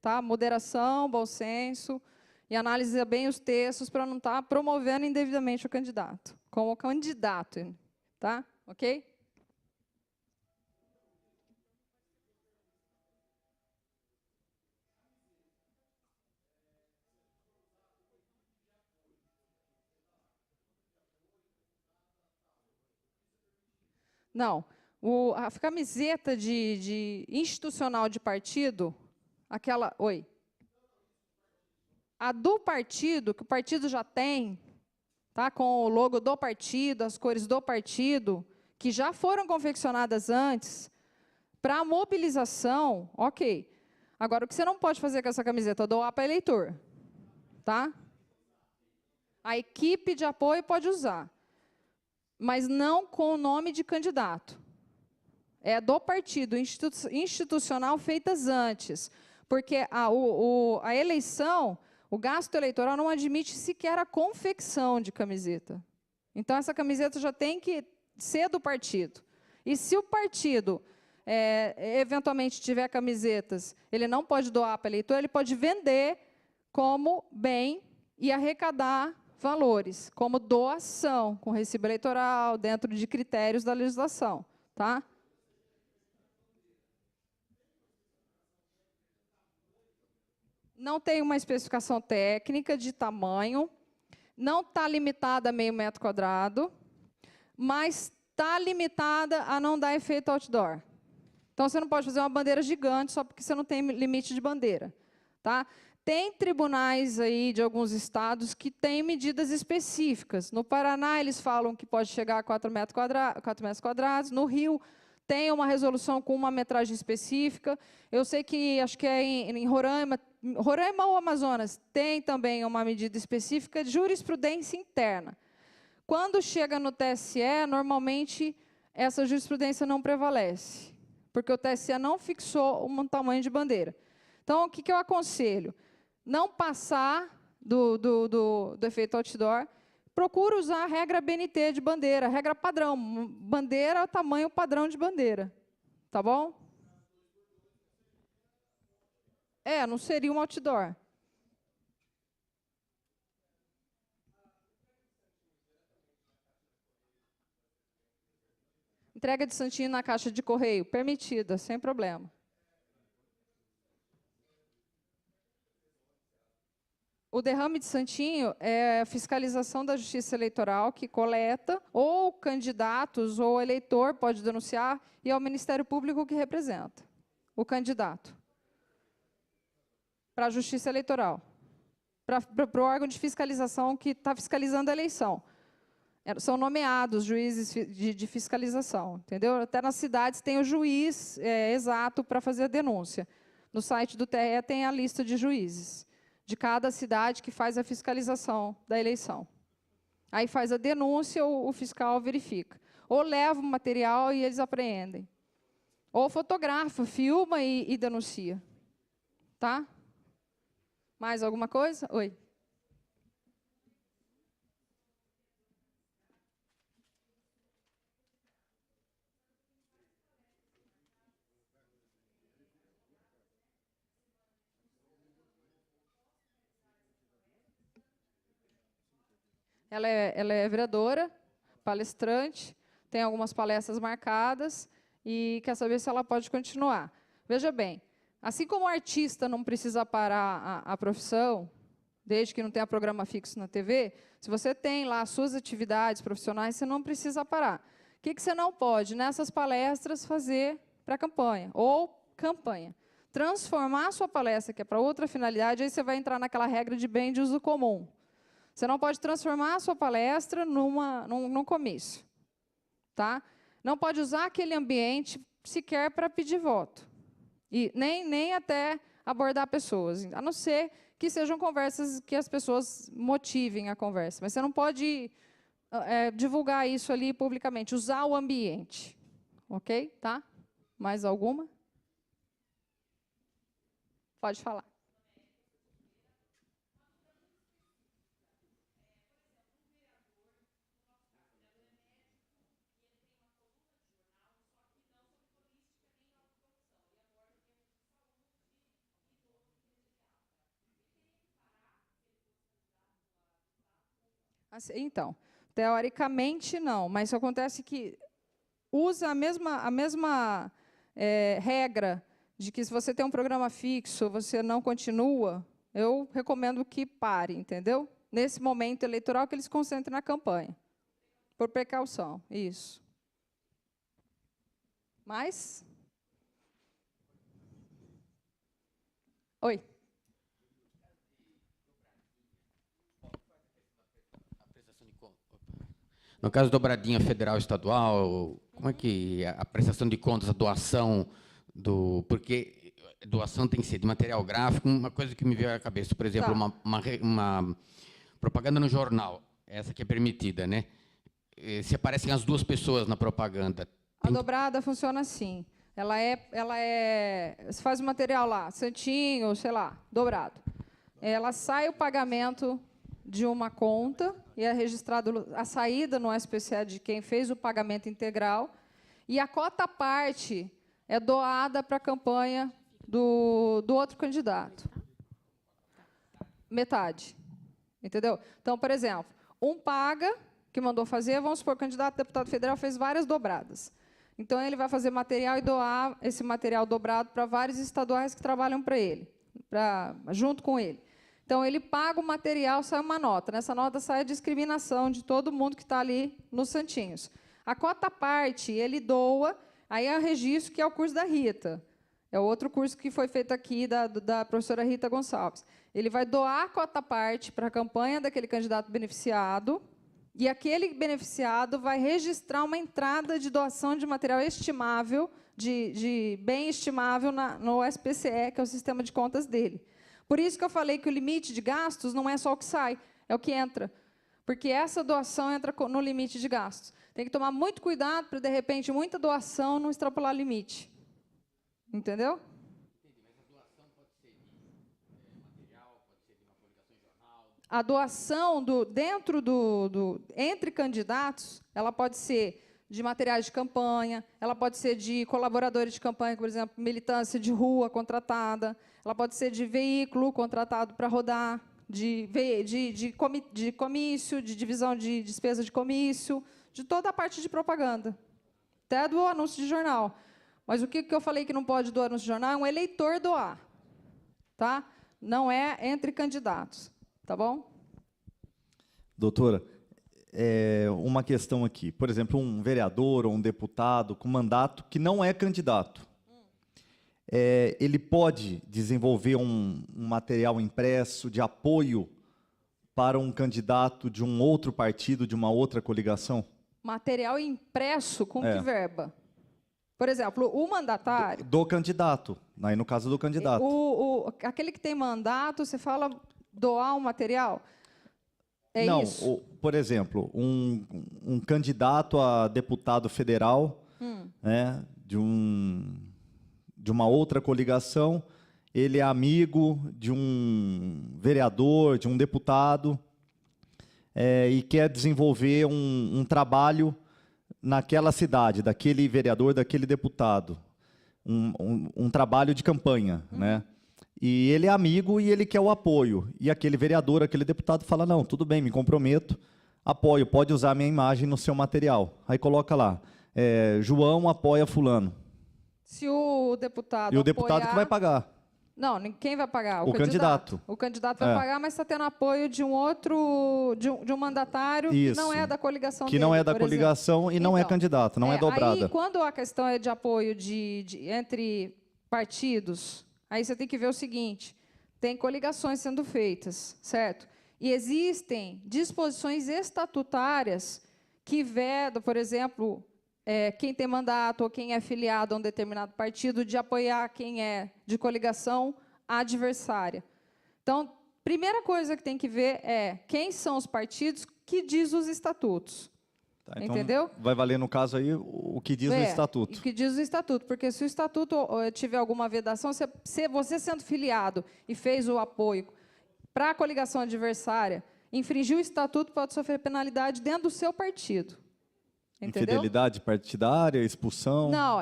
Tá? Moderação, bom senso, e analise bem os textos para não estar promovendo indevidamente o candidato, como candidato. Tá? Ok? Não. A camiseta de institucional de partido, aquela... Oi. A do partido, que o partido já tem, tá, com o logo do partido, as cores do partido, que já foram confeccionadas antes, para a mobilização, ok. Agora, o que você não pode fazer com essa camiseta? Doar para eleitor. Tá? A equipe de apoio pode usar, mas não com o nome de candidato. É do partido, institucional, feitas antes. Porque a eleição, o gasto eleitoral não admite sequer a confecção de camiseta. Então, essa camiseta já tem que ser do partido. E se o partido, eventualmente, tiver camisetas, ele não pode doar para eleitor, ele pode vender como bem e arrecadar valores, como doação, com recibo eleitoral, dentro de critérios da legislação. Tá? Não tem uma especificação técnica de tamanho, não está limitada a meio metro quadrado, mas está limitada a não dar efeito outdoor. Então, você não pode fazer uma bandeira gigante só porque você não tem limite de bandeira. Tá? Tem tribunais aí de alguns estados que têm medidas específicas. No Paraná, eles falam que pode chegar a 4 metros quadrados. No Rio, tem uma resolução com uma metragem específica. Eu sei que, acho que é em Roraima ou Amazonas, tem também uma medida específica de jurisprudência interna. Quando chega no TSE, normalmente, essa jurisprudência não prevalece, porque o TSE não fixou um tamanho de bandeira. Então, o que eu aconselho? Não passar do efeito outdoor, procura usar a regra BNT de bandeira, regra padrão. Bandeira é o tamanho padrão de bandeira. Tá bom? Não seria um outdoor. Entrega de santinho na caixa de correio, permitida, sem problema. O derrame de santinho é a fiscalização da Justiça Eleitoral que coleta, ou candidatos ou eleitor pode denunciar, e é o Ministério Público que representa o candidato. para a Justiça Eleitoral, para o órgão de fiscalização que está fiscalizando a eleição. São nomeados juízes de fiscalização, entendeu? Até nas cidades tem o juiz exato para fazer a denúncia. No site do TRE tem a lista de juízes de cada cidade que faz a fiscalização da eleição. Aí faz a denúncia, o fiscal verifica. Ou leva o material e eles apreendem. Ou fotografa, filma e denuncia. Tá? Mais alguma coisa? Oi. Ela é vereadora, palestrante, tem algumas palestras marcadas e quer saber se ela pode continuar. Veja bem, assim como o artista não precisa parar a profissão, desde que não tenha programa fixo na TV, se você tem lá as suas atividades profissionais, você não precisa parar. O que você não pode, nessas palestras, fazer para campanha? Ou campanha. Transformar a sua palestra, que é para outra finalidade, aí você vai entrar naquela regra de bem de uso comum. Você não pode transformar a sua palestra num comício. Tá? Não pode usar aquele ambiente sequer para pedir voto. E nem até abordar pessoas, a não ser que sejam conversas que as pessoas motivem a conversa. Mas você não pode divulgar isso ali publicamente, usar o ambiente. Ok? Tá? Mais alguma? Pode falar. Então, teoricamente não, mas acontece que usa a mesma regra de que se você tem um programa fixo, você não continua, eu recomendo que pare, entendeu? Nesse momento eleitoral que eles se concentrem na campanha, por precaução, isso. Mais? Oi. No caso dobradinha federal estadual, como é que a prestação de contas, a doação porque doação tem que ser de material gráfico, uma coisa que me veio à cabeça, por exemplo, uma propaganda no jornal, essa que é permitida, né? Se aparecem as duas pessoas na propaganda. A dobrada funciona assim. Você faz o material lá, santinho, sei lá, dobrado. Ela sai o pagamento de uma conta e é registrado a saída no SPCE de quem fez o pagamento integral e a cota parte é doada para a campanha do outro candidato. Metade. Entendeu? Então, por exemplo, um paga, que mandou fazer, vamos supor, o candidato a deputado federal fez várias dobradas. Então, ele vai fazer material e doar esse material dobrado para vários estaduais que trabalham para ele, junto com ele. Então, ele paga o material, sai uma nota. Nessa nota sai a discriminação de todo mundo que está ali nos santinhos. A cota parte, ele doa, aí é o registro, que é o curso da Rita. É o outro curso que foi feito aqui, da professora Rita Gonçalves. Ele vai doar a cota parte para a campanha daquele candidato beneficiado, e aquele beneficiado vai registrar uma entrada de doação de material estimável, de bem estimável no SPCE, que é o sistema de contas dele. Por isso que eu falei que o limite de gastos não é só o que sai, é o que entra. Porque essa doação entra no limite de gastos. Tem que tomar muito cuidado para, de repente, muita doação não extrapolar limite. Entendeu? A doação entre candidatos, ela pode ser de materiais de campanha, ela pode ser de colaboradores de campanha, por exemplo, militância de rua contratada, ela pode ser de veículo contratado para rodar, de comício, de divisão de despesa de comício, de toda a parte de propaganda, até do anúncio de jornal. Mas o que eu falei que não pode doar anúncio de jornal é um eleitor doar, tá? Não é entre candidatos, tá bom? Doutora, uma questão aqui. Por exemplo, um vereador ou um deputado com mandato que não é candidato. ele pode desenvolver um material impresso de apoio para um candidato de um outro partido, de uma outra coligação? Material impresso com que verba? Por exemplo, o mandatário... Do candidato, aí no caso do candidato. Aquele que tem mandato, você fala doar um material? Não, isso? Por exemplo, um candidato a deputado federal, né, de uma outra coligação, ele é amigo de um vereador, de um deputado, e quer desenvolver um trabalho naquela cidade, daquele vereador, daquele deputado, um trabalho de campanha, né? E ele é amigo e ele quer o apoio. E aquele vereador, aquele deputado fala, não, tudo bem, me comprometo, apoio, pode usar a minha imagem no seu material. Aí coloca lá, João apoia fulano. Se o deputado E o deputado que vai pagar. Não, quem vai pagar? O candidato. O candidato vai pagar, mas está tendo apoio de um outro, de um mandatário Isso. que não é da coligação Que dele, não é da por coligação exemplo. e não é Então, candidato, não é dobrada. Aí, quando a questão é de apoio entre partidos, aí você tem que ver o seguinte, tem coligações sendo feitas, certo? E existem disposições estatutárias que vedam, por exemplo, quem tem mandato ou quem é filiado a um determinado partido de apoiar quem é de coligação adversária. Então, primeira coisa que tem que ver é quem são os partidos que diz os estatutos. Tá, então entendeu? vai valer, no caso aí, o que diz o estatuto. O que diz o estatuto, porque se o estatuto tiver alguma vedação, se você sendo filiado e fez o apoio para a coligação adversária, infringiu o estatuto, pode sofrer penalidade dentro do seu partido. Entendeu? Infidelidade partidária, expulsão? Não,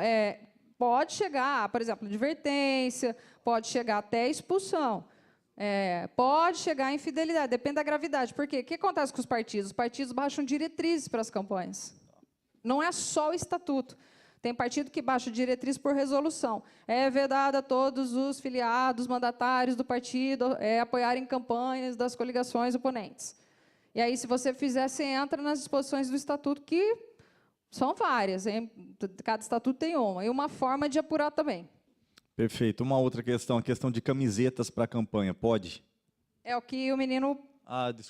pode chegar, por exemplo, advertência, pode chegar até expulsão. Pode chegar a infidelidade, depende da gravidade. Por quê? O que acontece com os partidos? Os partidos baixam diretrizes para as campanhas. Não é só o estatuto. Tem partido que baixa diretriz por resolução. É vedado a todos os filiados, mandatários do partido apoiarem campanhas das coligações oponentes. E aí, se você fizer, você entra nas disposições do estatuto, que são várias, hein? Cada estatuto tem uma. E uma forma de apurar também. Perfeito. Uma outra questão, a questão de camisetas para a campanha, pode? É o que o menino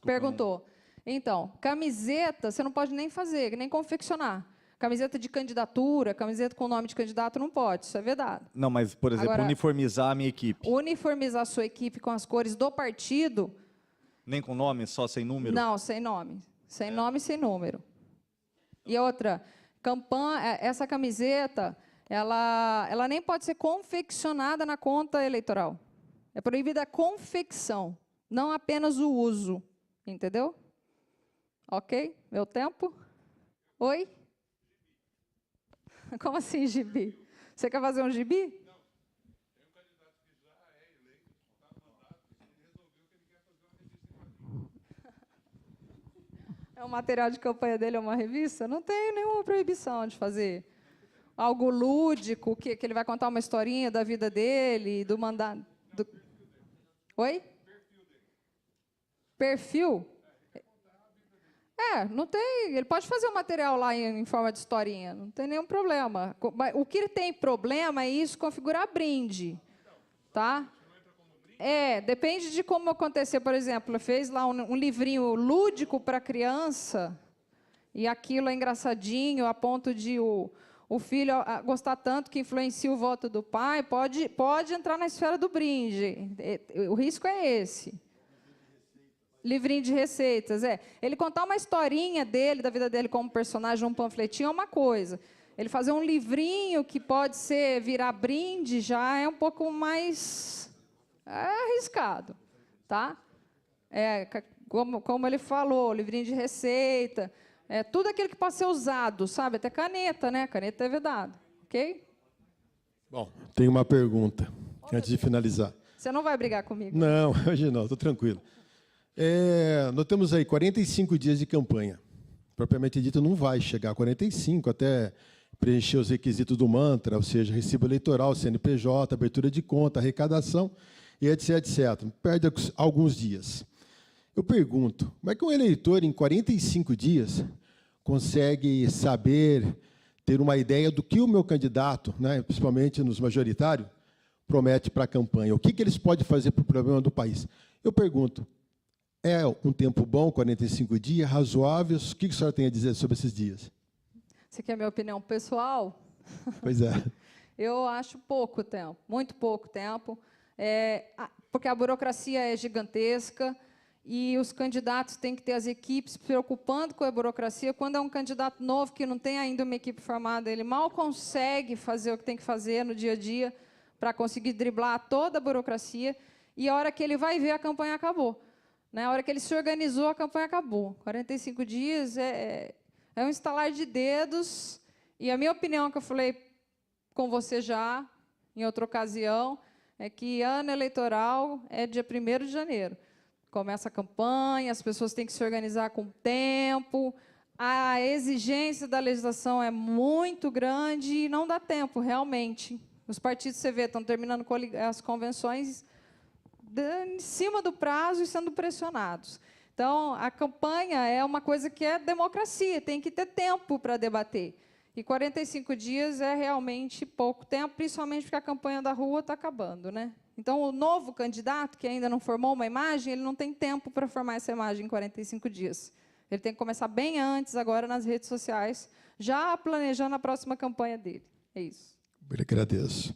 perguntou. Então, camiseta você não pode nem fazer, nem confeccionar. Camiseta de candidatura, camiseta com nome de candidato, não pode, isso é vedado. Não, mas, por exemplo, Agora, uniformizar a minha equipe. Uniformizar a sua equipe com as cores do partido... Nem com nome, só sem número? Não, sem nome. Sem nome e sem número. E outra, essa camiseta, ela nem pode ser confeccionada na conta eleitoral. É proibida a confecção, não apenas o uso. Entendeu? Ok? Meu tempo? Oi? Como assim, gibi? Você quer fazer um gibi? Não. Tem um candidato que já é eleito, está no mandato, e ele resolveu que ele quer fazer uma revista. O material de campanha dele é uma revista? Não tem nenhuma proibição de fazer algo lúdico, que ele vai contar uma historinha da vida dele, do mandato. Oi? Perfil? Não tem. Ele pode fazer um material lá em forma de historinha, não tem nenhum problema. O que tem problema é isso configurar brinde, tá? Depende de como acontecer. Por exemplo, fez lá um livrinho lúdico para criança e aquilo é engraçadinho a ponto de o filho gostar tanto que influencia o voto do pai, pode entrar na esfera do brinde. O risco é esse. Livrinho de receitas, Ele contar uma historinha dele, da vida dele como personagem, um panfletinho, é uma coisa. Ele fazer um livrinho que pode virar brinde, já é um pouco mais arriscado, tá? Como ele falou, livrinho de receita, tudo aquilo que pode ser usado, sabe? Até caneta, né? Caneta é vedado, ok? Bom, tem uma pergunta, antes de finalizar. Você não vai brigar comigo? Não, hoje não, estou tranquilo. Nós temos aí 45 dias de campanha. Propriamente dito, não vai chegar a 45 até preencher os requisitos do mantra, ou seja, recibo eleitoral, CNPJ, abertura de conta, arrecadação, e etc, etc. Perde alguns dias. Eu pergunto, como é que um eleitor, em 45 dias, consegue saber, ter uma ideia do que o meu candidato, né, principalmente nos majoritários, promete para a campanha? O que eles podem fazer para o problema do país? Eu pergunto, é um tempo bom, 45 dias, razoável? O que a senhora tem a dizer sobre esses dias? Você quer minha opinião pessoal? Pois é. Eu acho pouco tempo, muito pouco tempo, porque a burocracia é gigantesca e os candidatos têm que ter as equipes se preocupando com a burocracia. Quando é um candidato novo que não tem ainda uma equipe formada, ele mal consegue fazer o que tem que fazer no dia a dia para conseguir driblar toda a burocracia, e a hora que ele vai ver, a campanha acabou. Na hora que ele se organizou, a campanha acabou. 45 dias é um estalar de dedos, e a minha opinião, que eu falei com você já, em outra ocasião, é que ano eleitoral é dia 1º de janeiro. Começa a campanha, as pessoas têm que se organizar com tempo, a exigência da legislação é muito grande e não dá tempo, realmente. Os partidos, você vê, estão terminando as convenções em cima do prazo e sendo pressionados. Então, a campanha é uma coisa que é democracia, tem que ter tempo para debater. E 45 dias é realmente pouco tempo, principalmente porque a campanha da rua está acabando, né? Então, o novo candidato, que ainda não formou uma imagem, ele não tem tempo para formar essa imagem em 45 dias. Ele tem que começar bem antes, agora, nas redes sociais, já planejando a próxima campanha dele. É isso. Eu agradeço.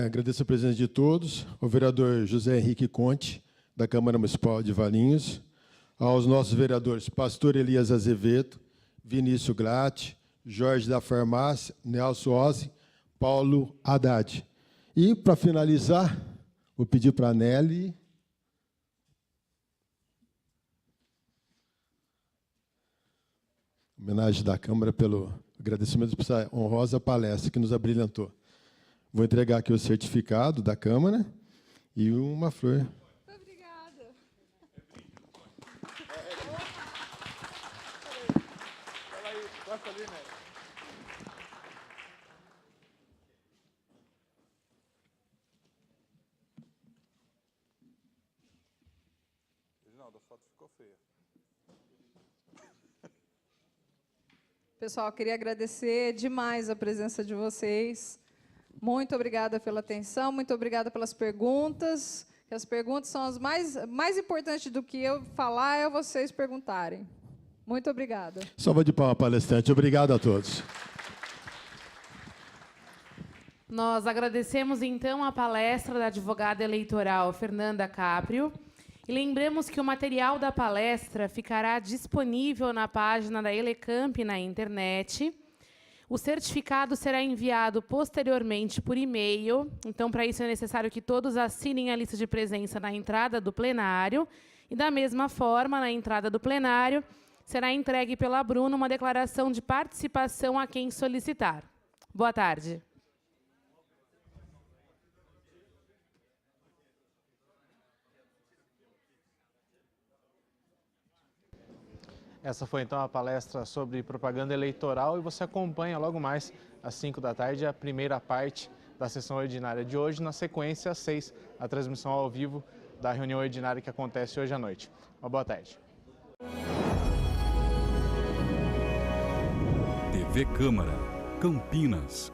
Agradeço a presença de todos, ao vereador José Henrique Conte, da Câmara Municipal de Valinhos, aos nossos vereadores Pastor Elias Azevedo, Vinícius Glatti, Jorge da Farmácia, Nelson Ozzi, Paulo Haddad. E, para finalizar, vou pedir para a Nelly homenagem da Câmara pelo agradecimento por essa honrosa palestra que nos abrilhantou. Vou entregar aqui o certificado da Câmara e uma flor. Obrigada. Reginaldo, a foto ficou feia. Pessoal, queria agradecer demais a presença de vocês. Muito obrigada pela atenção, muito obrigada pelas perguntas. Que as perguntas são as mais importantes do que eu falar, é vocês perguntarem. Muito obrigada. Salva de palmas, palestrante. Obrigado a todos. Nós agradecemos, então, a palestra da advogada eleitoral Fernanda Caprio. E lembramos que o material da palestra ficará disponível na página da Elecamp na internet. O certificado será enviado posteriormente por e-mail. Então, para isso, é necessário que todos assinem a lista de presença na entrada do plenário. E, da mesma forma, na entrada do plenário, será entregue pela Bruna uma declaração de participação a quem solicitar. Boa tarde. Essa foi, então, a palestra sobre propaganda eleitoral, e você acompanha logo mais, às 5 da tarde, a primeira parte da sessão ordinária de hoje. Na sequência, às 6, a transmissão ao vivo da reunião ordinária que acontece hoje à noite. Uma boa tarde. TV Câmara, Campinas.